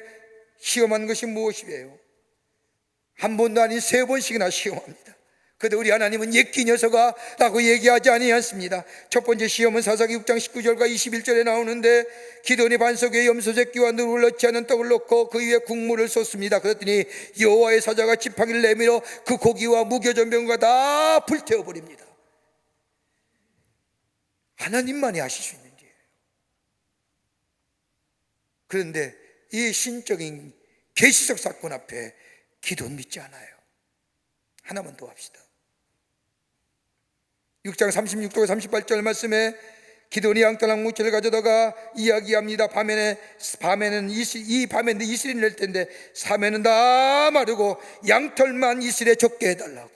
시험한 것이 무엇이에요? 한 번도 아닌 3번씩이나 시험합니다. 그런데 우리 하나님은 옛기 녀석아 라고 얘기하지 아니하십니다. 첫 번째 시험은 사사기 6장 19절과 21절에 나오는데 기도원이 반석 위에 염소 새끼와 누룩을 넣지 않은 떡을 넣고 그 위에 국물을 쏟습니다. 그랬더니 여호와의 사자가 지팡이를 내밀어 그 고기와 무교전병과 다 불태워버립니다. 하나님만이 하실 수 있는 일이에요. 그런데 이 신적인 계시적 사건 앞에 기도는 믿지 않아요. 하나만 더 합시다. 6장 36절 38절 말씀에 기도원이 양떼랑 뭉치를 가져다가 이야기합니다. 밤에는 이슬이 낼 텐데 밤에는 다 마르고 양털만 이슬에 젖게 해달라고.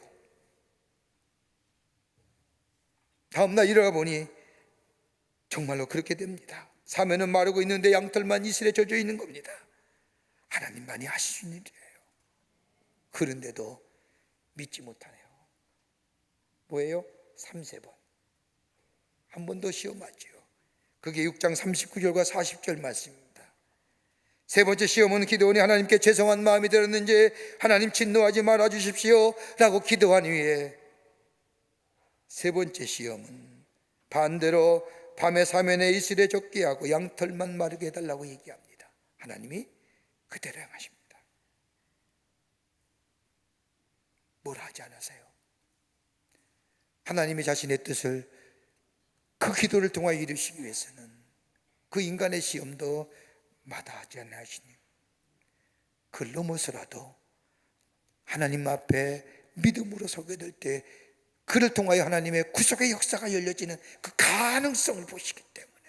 다음날 일어나 보니 정말로 그렇게 됩니다. 사면은 마르고 있는데 양털만 이슬에 젖어 있는 겁니다. 하나님만이 하실 수 있는 일이에요. 그런데도 믿지 못하네요. 뭐예요? 3세 번. 한 번 더 시험하죠. 그게 6장 39절과 40절 말씀입니다. 세 번째 시험은 기도원이 하나님께 죄송한 마음이 들었는지 하나님 진노하지 말아 주십시오 라고 기도한 후에 세 번째 시험은 반대로 밤에 사면에 이슬에 젖게 하고 양털만 마르게 해달라고 얘기합니다. 하나님이 그대로 행하십니다. 뭘 하지 않으세요? 하나님이 자신의 뜻을 그 기도를 통하여 이루시기 위해서는 그 인간의 시험도 마다하지 않으시니 그걸 넘어서라도 하나님 앞에 믿음으로 서게 될 때 그를 통하여 하나님의 구속의 역사가 열려지는 그 가능성을 보시기 때문에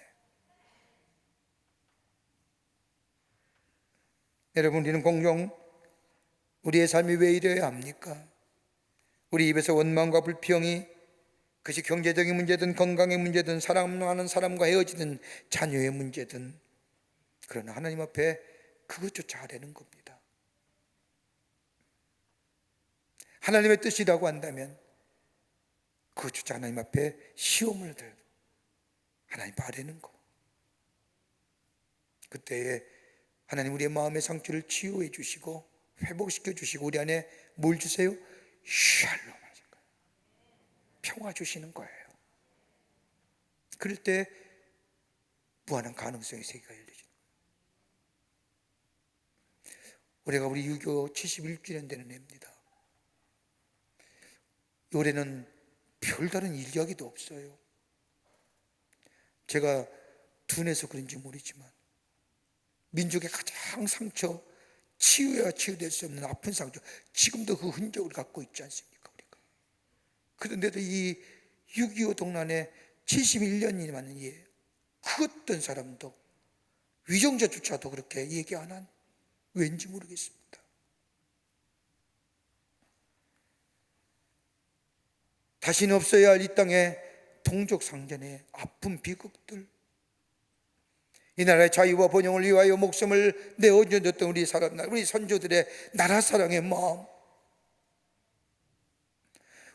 여러분, 우리는 공경 우리의 삶이 왜 이래야 합니까? 우리 입에서 원망과 불평이 그것이 경제적인 문제든 건강의 문제든 사랑하는 사람과 헤어지든 자녀의 문제든 그러나 하나님 앞에 그것조차 하려는 겁니다. 하나님의 뜻이라고 한다면 그것조차 하나님 앞에 시험을 들고 하나님 바라는 거. 그때에 하나님 우리의 마음의 상처를 치유해 주시고 회복시켜 주시고 우리 안에 뭘 주세요? 샬롬 하신 거예요. 평화 주시는 거예요. 그럴 때 무한한 가능성의 세계가 열리죠. 올해가 우리 유교 71주년 되는 해입니다. 올해는 별다른 이야기도 없어요. 제가 둔해서 그런지 모르지만 민족의 가장 상처, 치유해야 치유될 수 없는 아픈 상처, 지금도 그 흔적을 갖고 있지 않습니까? 우리가. 그런데도 이 6.25 동란에 71년이 맞는 그 어떤 사람도 위정자조차도 그렇게 얘기 안 한 왠지 모르겠습니다. 다시는 없어야 할 이 땅의 동족 상전의 아픈 비극들, 이 나라의 자유와 번영을 위하여 목숨을 내어줬던 우리 선조들의 나라 사랑의 마음,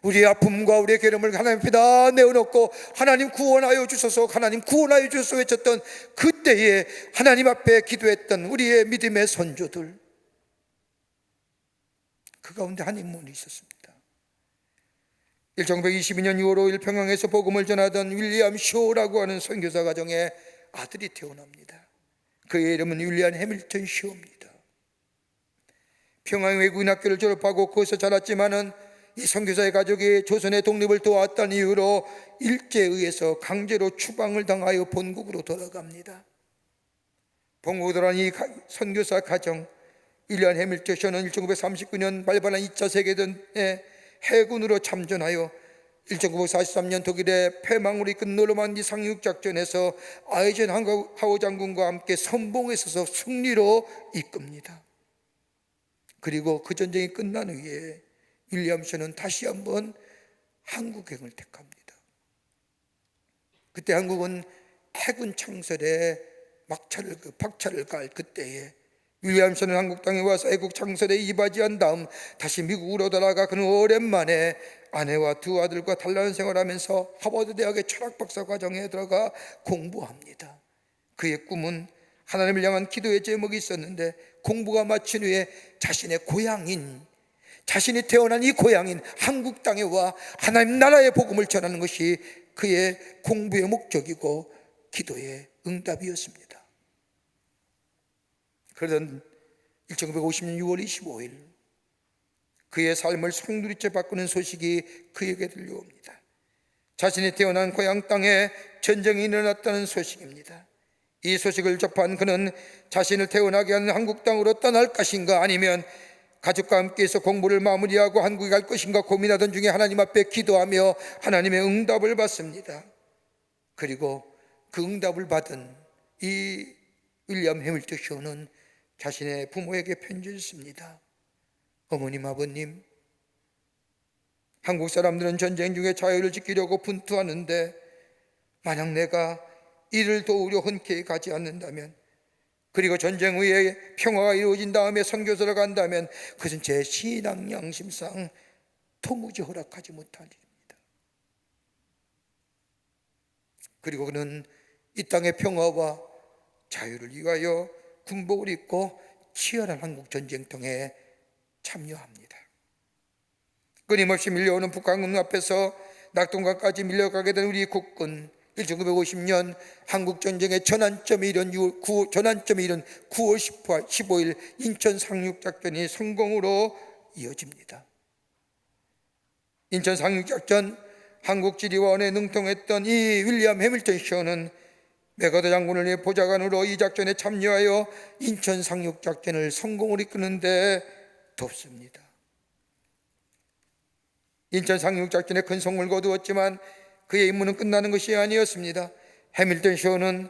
우리의 아픔과 우리의 괴로움을 하나님 앞에 다 내어놓고 하나님 구원하여 주소서, 하나님 구원하여 주소서 외쳤던 그때에 하나님 앞에 기도했던 우리의 믿음의 선조들, 그 가운데 한 인물이 있었습니다. 1922년 6월 5일 평양에서 복음을 전하던 윌리엄 쇼라고 하는 선교사 가정에 아들이 태어납니다. 그의 이름은 윌리엄 해밀턴 쇼입니다. 평양 외국인 학교를 졸업하고 거기서 자랐지만은 이 선교사의 가족이 조선의 독립을 도왔다는 이유로 일제에 의해서 강제로 추방을 당하여 본국으로 돌아갑니다. 본국으로 돌아간 이 선교사 가정 윌리엄 해밀턴 쇼는 1939년 발발한 2차 세계대전에 해군으로 참전하여 1943년 독일의 패망으로 이끈 노르만디 상륙작전에서 아이젠하워 장군과 함께 선봉에 서서 승리로 이끕니다. 그리고 그 전쟁이 끝난 후에 윌리엄 쇼는 다시 한번 한국행을 택합니다. 그때 한국은 해군 창설에 박차를 깔 그때에 윌리엄 쇼는 한국 땅에 와서 애국 창설에 이바지한 다음 다시 미국으로 돌아가 그는 오랜만에 아내와 두 아들과 단란한 생활하면서 하버드 대학의 철학 박사 과정에 들어가 공부합니다. 그의 꿈은 하나님을 향한 기도의 제목이 있었는데 공부가 마친 후에 자신의 고향인, 자신이 태어난 이 고향인 한국 땅에 와 하나님 나라의 복음을 전하는 것이 그의 공부의 목적이고 기도의 응답이었습니다. 그러던 1950년 6월 25일 그의 삶을 송두리째 바꾸는 소식이 그에게 들려옵니다. 자신이 태어난 고향 땅에 전쟁이 일어났다는 소식입니다. 이 소식을 접한 그는 자신을 태어나게 하는 한국 땅으로 떠날 것인가 아니면 가족과 함께해서 공부를 마무리하고 한국에 갈 것인가 고민하던 중에 하나님 앞에 기도하며 하나님의 응답을 받습니다. 그리고 그 응답을 받은 이 윌리엄 해밀턴 쇼는 자신의 부모에게 편지를 씁니다. 어머님, 아버님, 한국 사람들은 전쟁 중에 자유를 지키려고 분투하는데 만약 내가 이를 도우려 흔쾌히 가지 않는다면, 그리고 전쟁 후에 평화가 이루어진 다음에 선교사를 간다면 그것은 제 신앙 양심상 도무지 허락하지 못할 일입니다. 그리고 그는 이 땅의 평화와 자유를 위하여 군복을 입고 치열한 한국 전쟁통에 참여합니다. 끊임없이 밀려오는 북한군 앞에서 낙동강까지 밀려가게 된 우리 국군, 1950년 한국전쟁의 전환점이 이른 9월 15일 인천 상륙작전이 성공으로 이어집니다. 인천 상륙작전, 한국 지리원에 능통했던 이 윌리엄 해밀턴 쇼는 메가더 장군을 보좌관으로 이 작전에 참여하여 인천 상륙작전을 성공으로 이끄는 데 돕습니다. 인천 상륙작전에 큰 성공을 거두었지만 그의 임무는 끝나는 것이 아니었습니다. 해밀턴 쇼는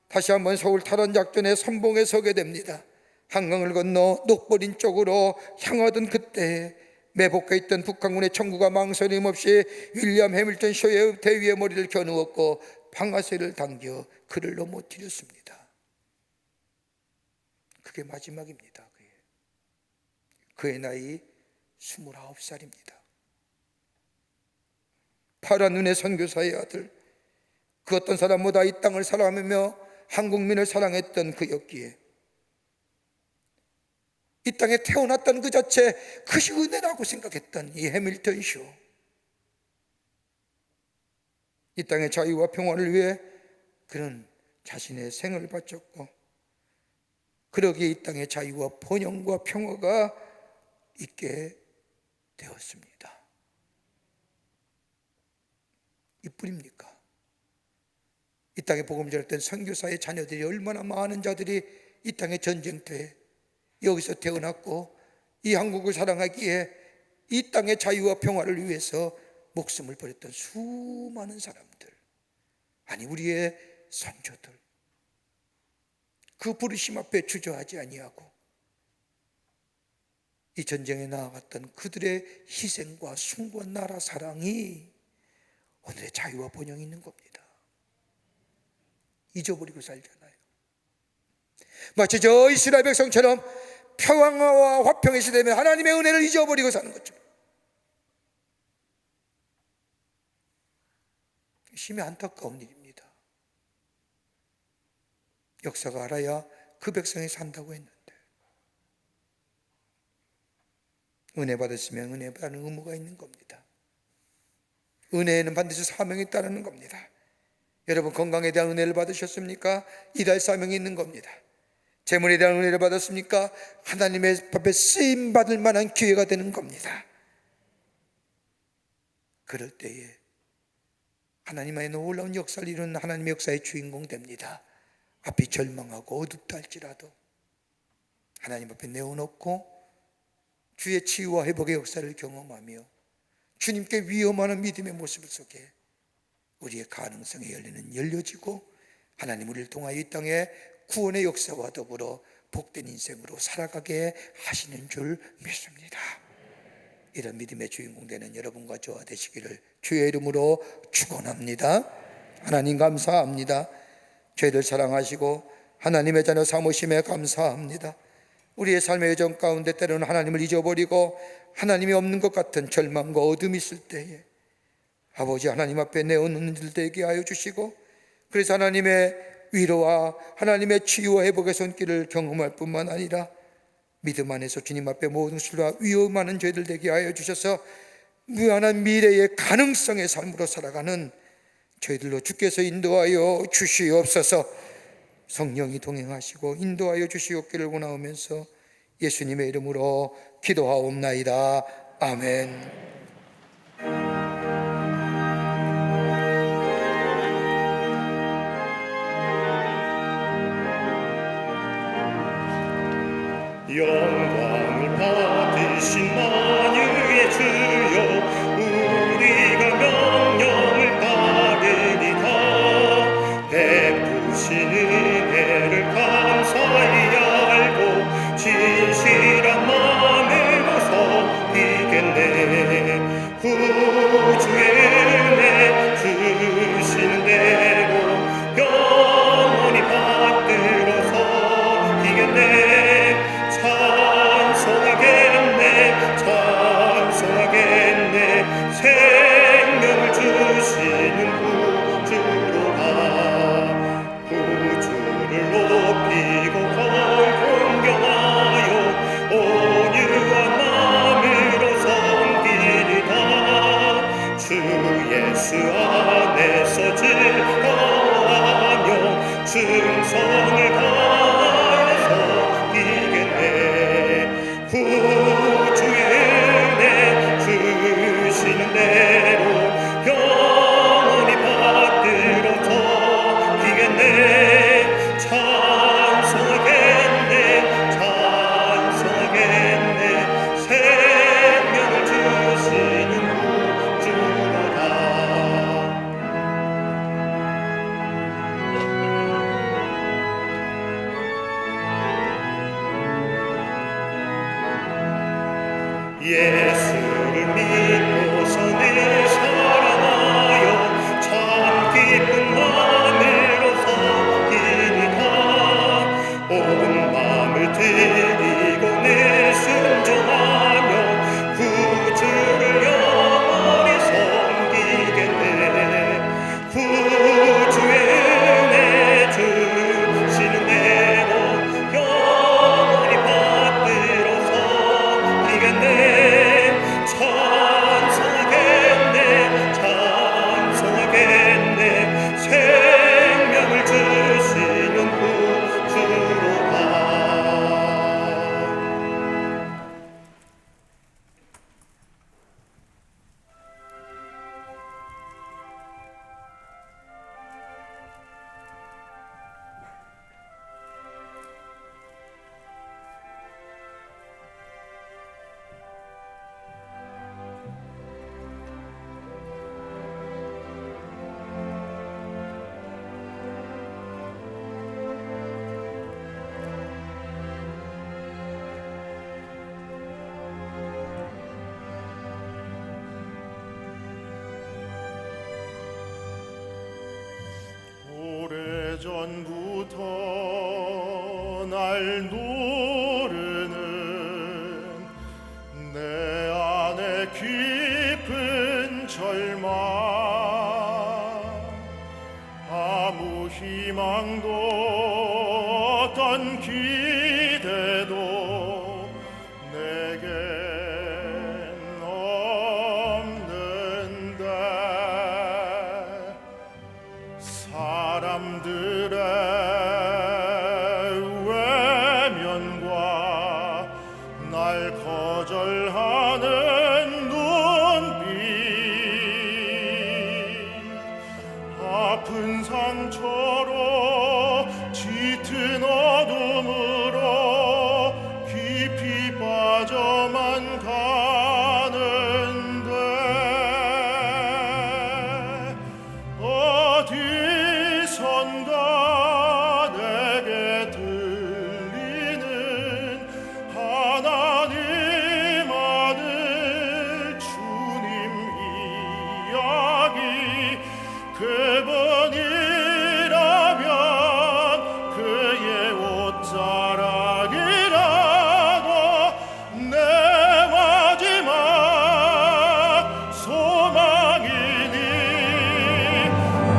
다시 한번 서울 탈환 작전의 선봉에 서게 됩니다. 한강을 건너 녹버린 쪽으로 향하던 그때 매복해 있던 북한군의 청구가 망설임 없이 윌리엄 해밀턴 쇼의 대위의 머리를 겨누었고 방아쇠를 당겨 그를 넘어뜨렸습니다. 그게 마지막입니다. 그의 나이 29살입니다. 파란 눈의 선교사의 아들, 그 어떤 사람보다 이 땅을 사랑하며 한국민을 사랑했던 그였기에 이 땅에 태어났던 그 자체 그것이 은혜라고 생각했던 이 해밀턴 쇼, 이 땅의 자유와 평화를 위해 그는 자신의 생을 바쳤고 그러기에 이 땅의 자유와 번영과 평화가 있게 되었습니다. 이뿐입니까? 이 땅에 복음 전했던 선교사의 자녀들이 얼마나 많은 자들이 이 땅의 전쟁터에 여기서 태어났고 이 한국을 사랑하기에 이 땅의 자유와 평화를 위해서 목숨을 버렸던 수많은 사람들, 아니 우리의 선조들, 그 부르심 앞에 주저하지 아니하고 이 전쟁에 나아갔던 그들의 희생과 숭고한 나라 사랑이 오늘의 자유와 번영이 있는 겁니다. 잊어버리고 살잖아요. 마치 저 이스라엘 백성처럼 평화와 화평의 시대면 하나님의 은혜를 잊어버리고 사는 것처럼 심히 안타까운 일입니다. 역사가 알아야 그 백성이 산다고 했는데 은혜 받았으면 은혜 받는 의무가 있는 겁니다. 은혜에는 반드시 사명이 따르는 겁니다. 여러분 건강에 대한 은혜를 받으셨습니까? 일할 사명이 있는 겁니다. 재물에 대한 은혜를 받았습니까? 하나님의 앞에 쓰임 받을 만한 기회가 되는 겁니다. 그럴 때에 하나님의 놀라운 역사를 이루는 하나님의 역사의 주인공 됩니다. 앞이 절망하고 어둡다 할지라도 하나님 앞에 내어놓고 주의 치유와 회복의 역사를 경험하며 주님께 위험한 믿음의 모습 속에 우리의 가능성이 열려지고 하나님 우리를 통하여 이 땅에 구원의 역사와 더불어 복된 인생으로 살아가게 하시는 줄 믿습니다. 이런 믿음의 주인공 되는 여러분과 저와 되시기를 주의 이름으로 축원합니다. 하나님 감사합니다. 저희들 사랑하시고 하나님의 자녀 삼으심에 감사합니다. 우리의 삶의 여정 가운데 때로는 하나님을 잊어버리고 하나님이 없는 것 같은 절망과 어둠이 있을 때에 아버지 하나님 앞에 내어놓는 일 되게 하여 주시고, 그래서 하나님의 위로와 하나님의 치유와 회복의 손길을 경험할 뿐만 아니라 믿음 안에서 주님 앞에 모든 수와 위험하는 죄들 되게 하여 주셔서 무한한 미래의 가능성의 삶으로 살아가는 저희들로 주께서 인도하여 주시옵소서. 성령이 동행하시고 인도하여 주시옵기를 원하오면서 예수님의 이름으로 기도하옵나이다. 아멘. 영광을 받으신 만유의 주여, 우리가 명령을 따르리다. 베푸신 은혜를 감사히 알고 진실한 마음으로 섬기겠네. 구주의 은혜 주시는 대로 영원히 받들어 섬기겠네. 찬송하겠네. 생명을 주시는 구주로다. 구주를 높이고 공경하여 온유한 마음으로 섬기리다. 주 예수 안에서 즐거워하며 충성을 다해서 이겠네. 구주의 은혜 주시는 대로 영원히 받들어 섬기겠네. 찬송하겠네. 찬송하겠네. 생명을 주시는 구주로다. 예수를 믿고서 늘 사랑하여 참 기쁜 마음으로 섬기리다. 온 마음을 드리고 늘 순종하며 구주를 영원히 섬기겠네. 구주의 은혜 주시는 대로 영원히 받들어 섬기겠네. 찬송하겠네. 찬송하겠네. 생명을 주시는 구주로다. 오래전부터 날 노르는 내 안에 깊은 절망, 아무 희망도 어떤 기대도 내겐 없는데 사람들의 외면과 날 거절하는 눈빛, 아픈 상처로 짙은 어둠으로 깊이 빠져만 가는데 어디선가 내게 들리는 하나님 아들 주님 이야기, 그분이라면 그의 옷자락이라도 내 마지막 소망이니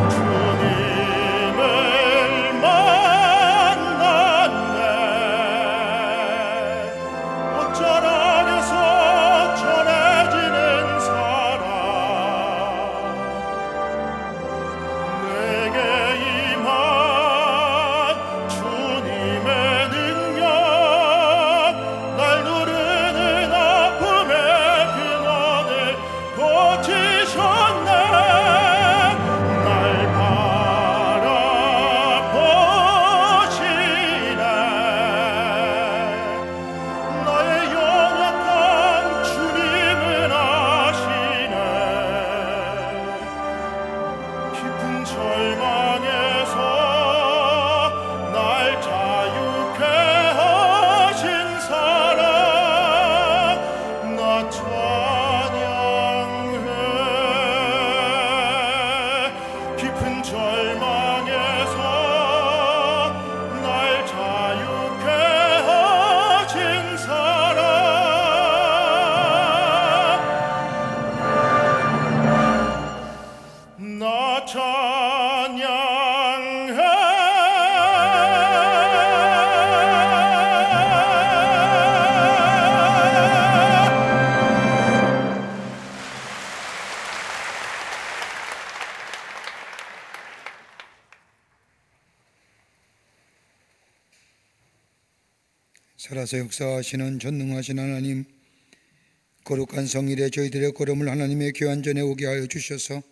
주님을 만났네. 옷자락에서 전해지는 사랑, 내게 임한 주님의 능력, 날 누르는 아픔의 근원을 고치셨네. 날 바라보시네. 나의 연약한 주님은 아시네. 깊은 절망에서 날 자유케 하신 사랑, 나 찬양해. 깊은 절망에서 날 자유케 하신 사랑, 나 찬양해. 살아서 역사하시는 전능하신 하나님, 거룩한 성일에 저희들의 걸음을 하나님의 교환 전에 오게 하여 주셔서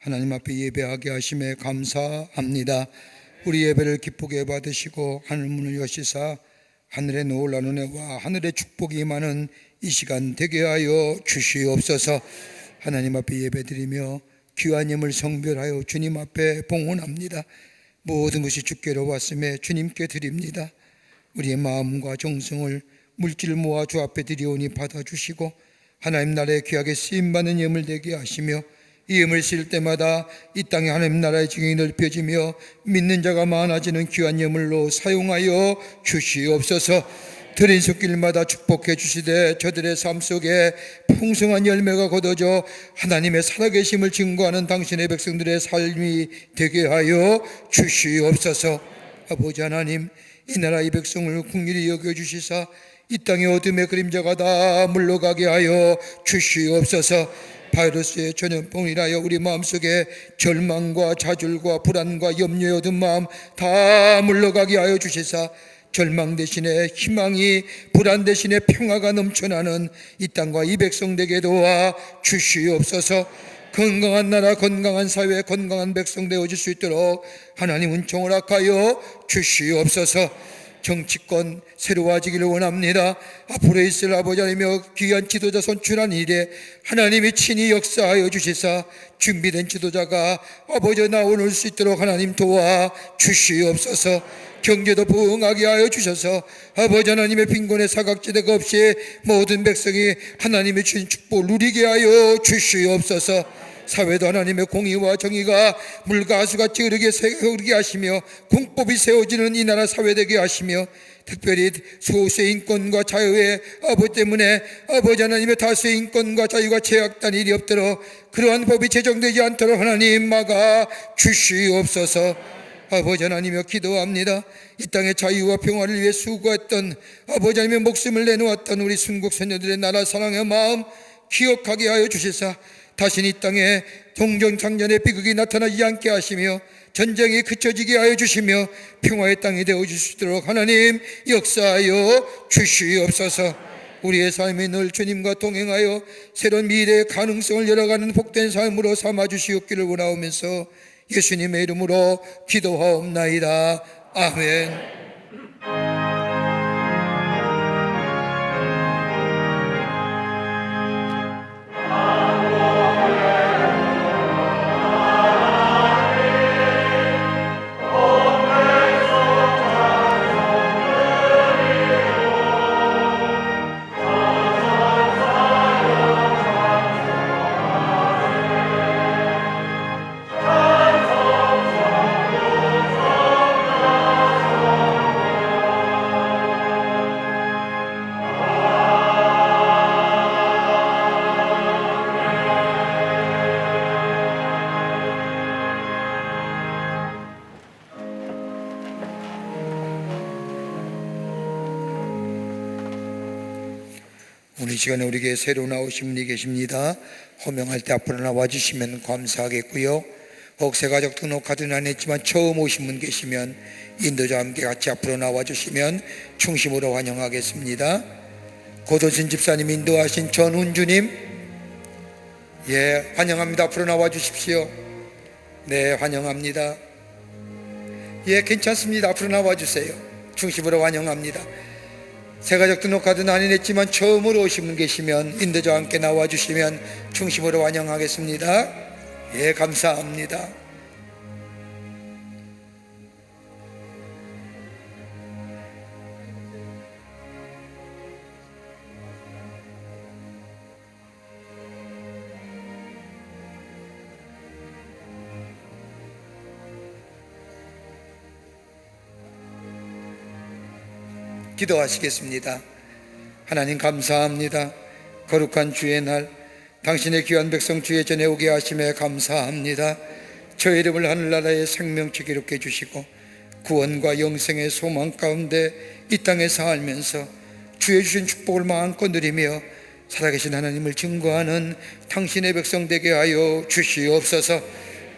하나님 앞에 예배하게 하심에 감사합니다. 우리 예배를 기쁘게 받으시고 하늘 문을 여시사 하늘의 놀라운 은혜와 하늘의 축복이 임하는 이 시간 되게 하여 주시옵소서. 하나님 앞에 예배드리며 귀한 예물 성별하여 주님 앞에 봉헌합니다. 모든 것이 주께로 왔음에 주님께 드립니다. 우리의 마음과 정성을 물질 모아 주 앞에 드리오니 받아주시고 하나님 나라의 귀하게 쓰임받는 예물 되게 하시며 이 예물 쓸 때마다 이 땅에 하나님 나라의 증인이 넓혀지며 믿는 자가 많아지는 귀한 예물로 사용하여 주시옵소서. 드린 손길마다 축복해 주시되 저들의 삶 속에 풍성한 열매가 거둬져 하나님의 살아계심을 증거하는 당신의 백성들의 삶이 되게 하여 주시옵소서. 아버지 하나님, 이 나라 이 백성을 긍휼히 여겨주시사 이 땅의 어둠의 그림자가 다 물러가게 하여 주시옵소서. 바이러스의 전염병을 인하여 우리 마음속에 절망과 좌절과 불안과 염려의 어두운 마음 다 물러가게 하여 주시사 절망 대신에 희망이, 불안 대신에 평화가 넘쳐나는 이 땅과 이 백성 되게 도와 주시옵소서. 건강한 나라, 건강한 사회, 건강한 백성 되어질 수 있도록 하나님 은총을 허락하여 주시옵소서. 정치권 새로워지기를 원합니다. 앞으로 있을 아버지 하나님이여 귀한 지도자 선출한 일에 하나님이 친히 역사하여 주시사 준비된 지도자가 아버지 나올 수 있도록 하나님 도와 주시옵소서. 경제도 부흥하게 하여 주셔서 아버지 하나님의 빈곤의 사각지대가 없이 모든 백성이 하나님의 주신 축복을 누리게 하여 주시옵소서. 사회도 하나님의 공의와 정의가 물과 하수같이 흐르게 하시며 공법이 세워지는 이 나라 사회 되게 하시며 특별히 소수의 인권과 자유의 아버지 때문에 아버지 하나님의 다수의 인권과 자유가 제약된 일이 없도록 그러한 법이 제정되지 않도록 하나님 막아 주시옵소서. 아버지 하나님여 기도합니다. 이 땅의 자유와 평화를 위해 수고했던 아버지 하나님의 목숨을 내놓았던 우리 순국 선녀들의 나라 사랑의 마음 기억하게 하여 주시사 다신 이 땅에 종전창년의 비극이 나타나지 않게 하시며 전쟁이 그쳐지게 하여 주시며 평화의 땅이 되어 주시도록 하나님 역사하여 주시옵소서. 우리의 삶이 늘 주님과 동행하여 새로운 미래의 가능성을 열어가는 복된 삶으로 삼아 주시옵기를 원하오면서 예수님의 이름으로 기도하옵나이다. 아멘. 오늘 이 시간에 우리에게 새로 나오신 분이 계십니다. 호명할 때 앞으로 나와주시면 감사하겠고요. 혹 새가족 등록카드는 안 했지만 처음 오신 분 계시면 인도자와 함께 같이 앞으로 나와주시면 충심으로 환영하겠습니다. 고도진 집사님 인도하신 전운주님, 예, 환영합니다. 앞으로 나와주십시오. 네, 환영합니다. 예, 괜찮습니다. 앞으로 나와주세요. 충심으로 환영합니다. 새가족 등록카드는 안 했지만 처음으로 오신 분 계시면 인도자와 함께 나와주시면 충심으로 환영하겠습니다. 예, 감사합니다. 기도하시겠습니다. 하나님 감사합니다. 거룩한 주의 날 당신의 귀한 백성 주의 전에 오게 하심에 감사합니다. 저의 이름을 하늘나라의 생명체 기록해 주시고 구원과 영생의 소망 가운데 이 땅에 살면서 주의 주신 축복을 마음껏 누리며 살아계신 하나님을 증거하는 당신의 백성 되게 하여 주시옵소서.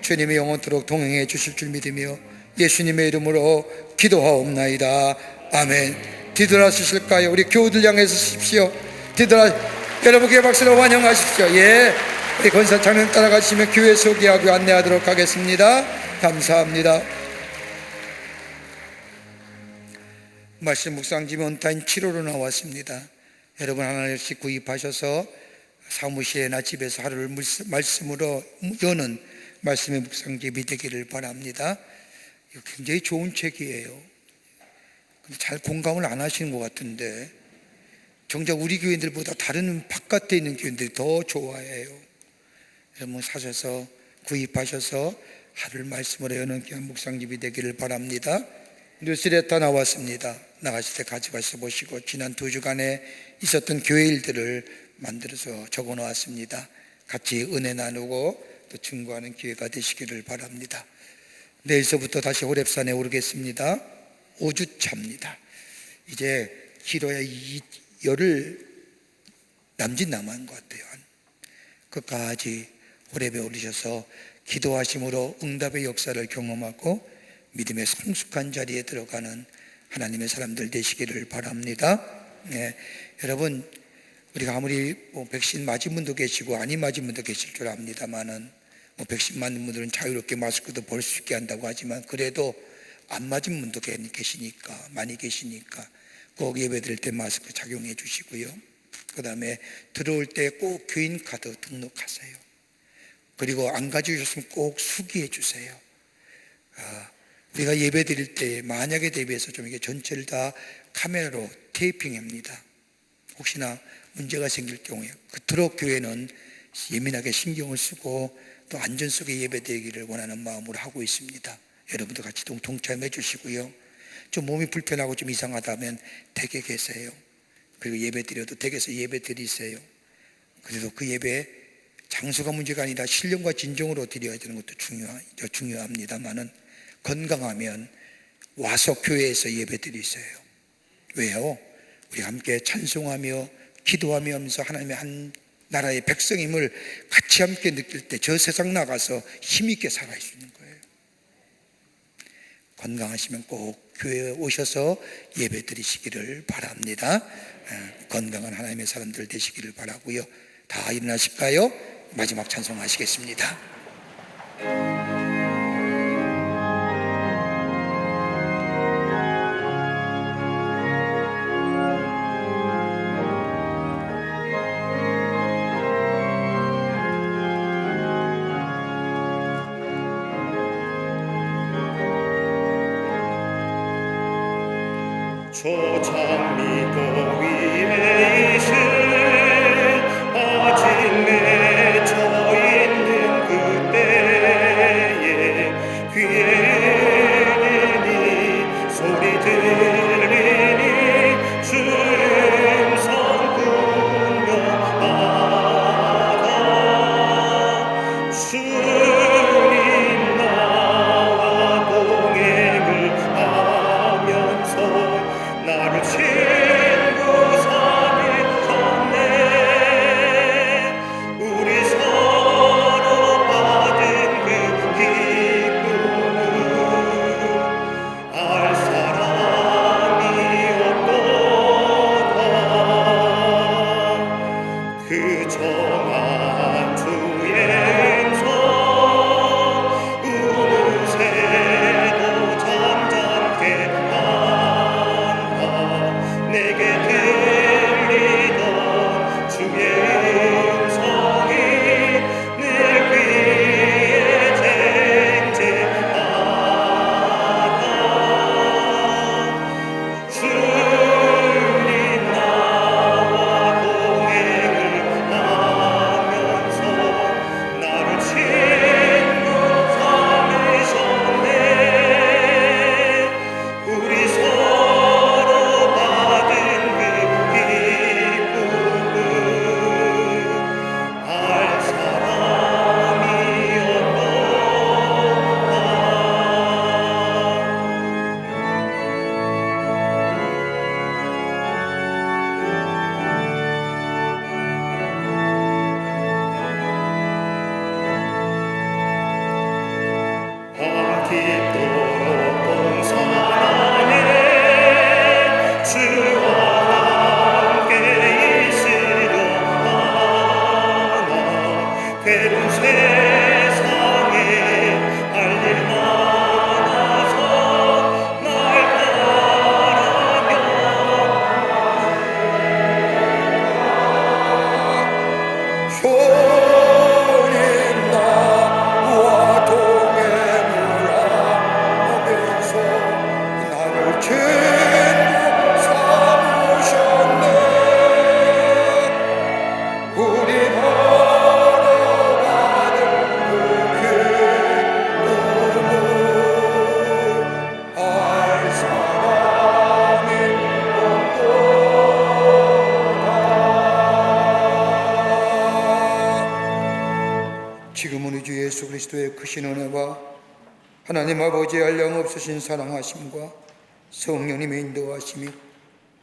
주님이 영원토록 동행해 주실 줄 믿으며 예수님의 이름으로 기도하옵나이다. 아멘. 뒤돌아서실까요? 우리 교우들 향해서 쓰십시오. 여러분께 박수로 환영하십시오. 예, 우리 권사 장면 따라가시면 교회 소개하고 안내하도록 하겠습니다. 감사합니다. 말씀 묵상집이 온타임 7호로 나왔습니다. 여러분 하나씩 구입하셔서 사무실이나 집에서 하루를 말씀으로 여는 말씀의 묵상집이 되기를 바랍니다. 이거 굉장히 좋은 책이에요. 잘 공감을 안 하시는 것 같은데 정작 우리 교인들보다 다른 바깥에 있는 교인들이 더 좋아해요. 여러분 사셔서 구입하셔서 하루를 말씀으로 여는 귀한 묵상집이 되기를 바랍니다. 뉴스레터 나왔습니다. 나가실 때 가져가서 보시고 지난 2주간에 있었던 교회 일들을 만들어서 적어 놓았습니다. 같이 은혜 나누고 또 증거하는 기회가 되시기를 바랍니다. 내일서부터 다시 호렙산에 오르겠습니다. 5주차입니다. 이제 길어야 열흘 남짓 남은 것 같아요. 끝까지 호렙에 오르셔서 기도하심으로 응답의 역사를 경험하고 믿음의 성숙한 자리에 들어가는 하나님의 사람들 되시기를 바랍니다. 네, 여러분 우리가 아무리 백신 맞은 분도 계시고 아닌 맞은 분도 계실 줄 압니다만은 백신 맞는 분들은 자유롭게 마스크도 벗을 수 있게 한다고 하지만 그래도 안 맞은 분도 계시니까 많이 계시니까 꼭 예배 드릴 때 마스크 착용해 주시고요. 그 다음에 들어올 때 꼭 교인 카드 등록하세요. 그리고 안 가져오셨으면 꼭 수기해 주세요. 우리가 예배 드릴 때 만약에 대비해서 좀 이게 전체를 다 카메라로 테이핑합니다. 혹시나 문제가 생길 경우에 그토록 교회는 예민하게 신경을 쓰고 또 안전 속에 예배 드리기를 원하는 마음으로 하고 있습니다. 여러분도 같이 동참해 주시고요. 좀 몸이 불편하고 좀 이상하다면 댁에 계세요. 그리고 예배 드려도 댁에서 예배 드리세요. 그래도 그 예배 장소가 문제가 아니라 신령과 진정으로 드려야 되는 것도 중요합니다만은 건강하면 와서 교회에서 예배 드리세요. 왜요? 우리 함께 찬송하며 기도하며 하면서 하나님의 한 나라의 백성임을 같이 함께 느낄 때 저 세상 나가서 힘있게 살아갈 수 있는 거예요. 건강하시면 꼭 교회에 오셔서 예배 드리시기를 바랍니다. 건강한 하나님의 사람들 되시기를 바라고요. 다 일어나실까요? 마지막 찬송하시겠습니다. 저 장미꽃 위에 있을 아직 맺혀 있는 그때에 귀에 들리니 소리 들리니 주름 성군며 바다 주님 나와 동행을 하면서 나를 친구 삼으셨네. 우리 서로 받은 그 기쁨은 알 사람이 없도다. 그 정한 주의 음성 우는 새도 잠잠케 내게 들리던 주의 음성이 늘 귀에 쟁쟁하다. 주님 나와 동행을 하면서 나를 친구 삼으셨네. 우리 서로 받은 그 기쁨은 알 사람이 없도다. 깊도록 동산안에 주와 함께 있으려 하나 괴로운 세상에 할 일 많아서 날 따라면 주님 나와 동행을 하면서 나를 친구 삼으셨네. 우리 걸어가는 그 기쁨은 알 사람이 없도다. 지금은 우리 주 예수 그리스도의 크신 은혜와 하나님 아버지의 한량없으신 사랑하심과 성령님의 인도하심이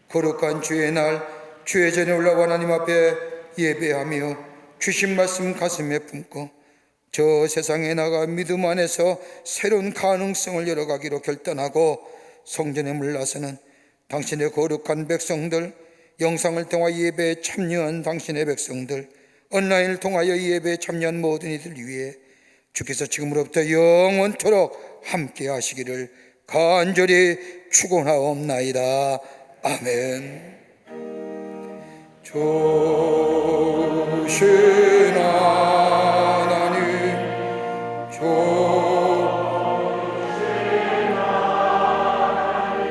거룩한 주의 날 주의 전에 올라와 하나님 앞에 예배하며 주신 말씀 가슴에 품고 저 세상에 나가 믿음 안에서 새로운 가능성을 열어가기로 결단하고 성전에 물러서는 당신의 거룩한 백성들, 영상을 통하여 예배에 참여한 당신의 백성들, 온라인을 통하여 예배에 참여한 모든 이들 위해 주께서 지금으로부터 영원토록 함께 하시기를 간절히 축원하옵나이다. 아멘. 좋으신 하나님, 좋으신 하나님,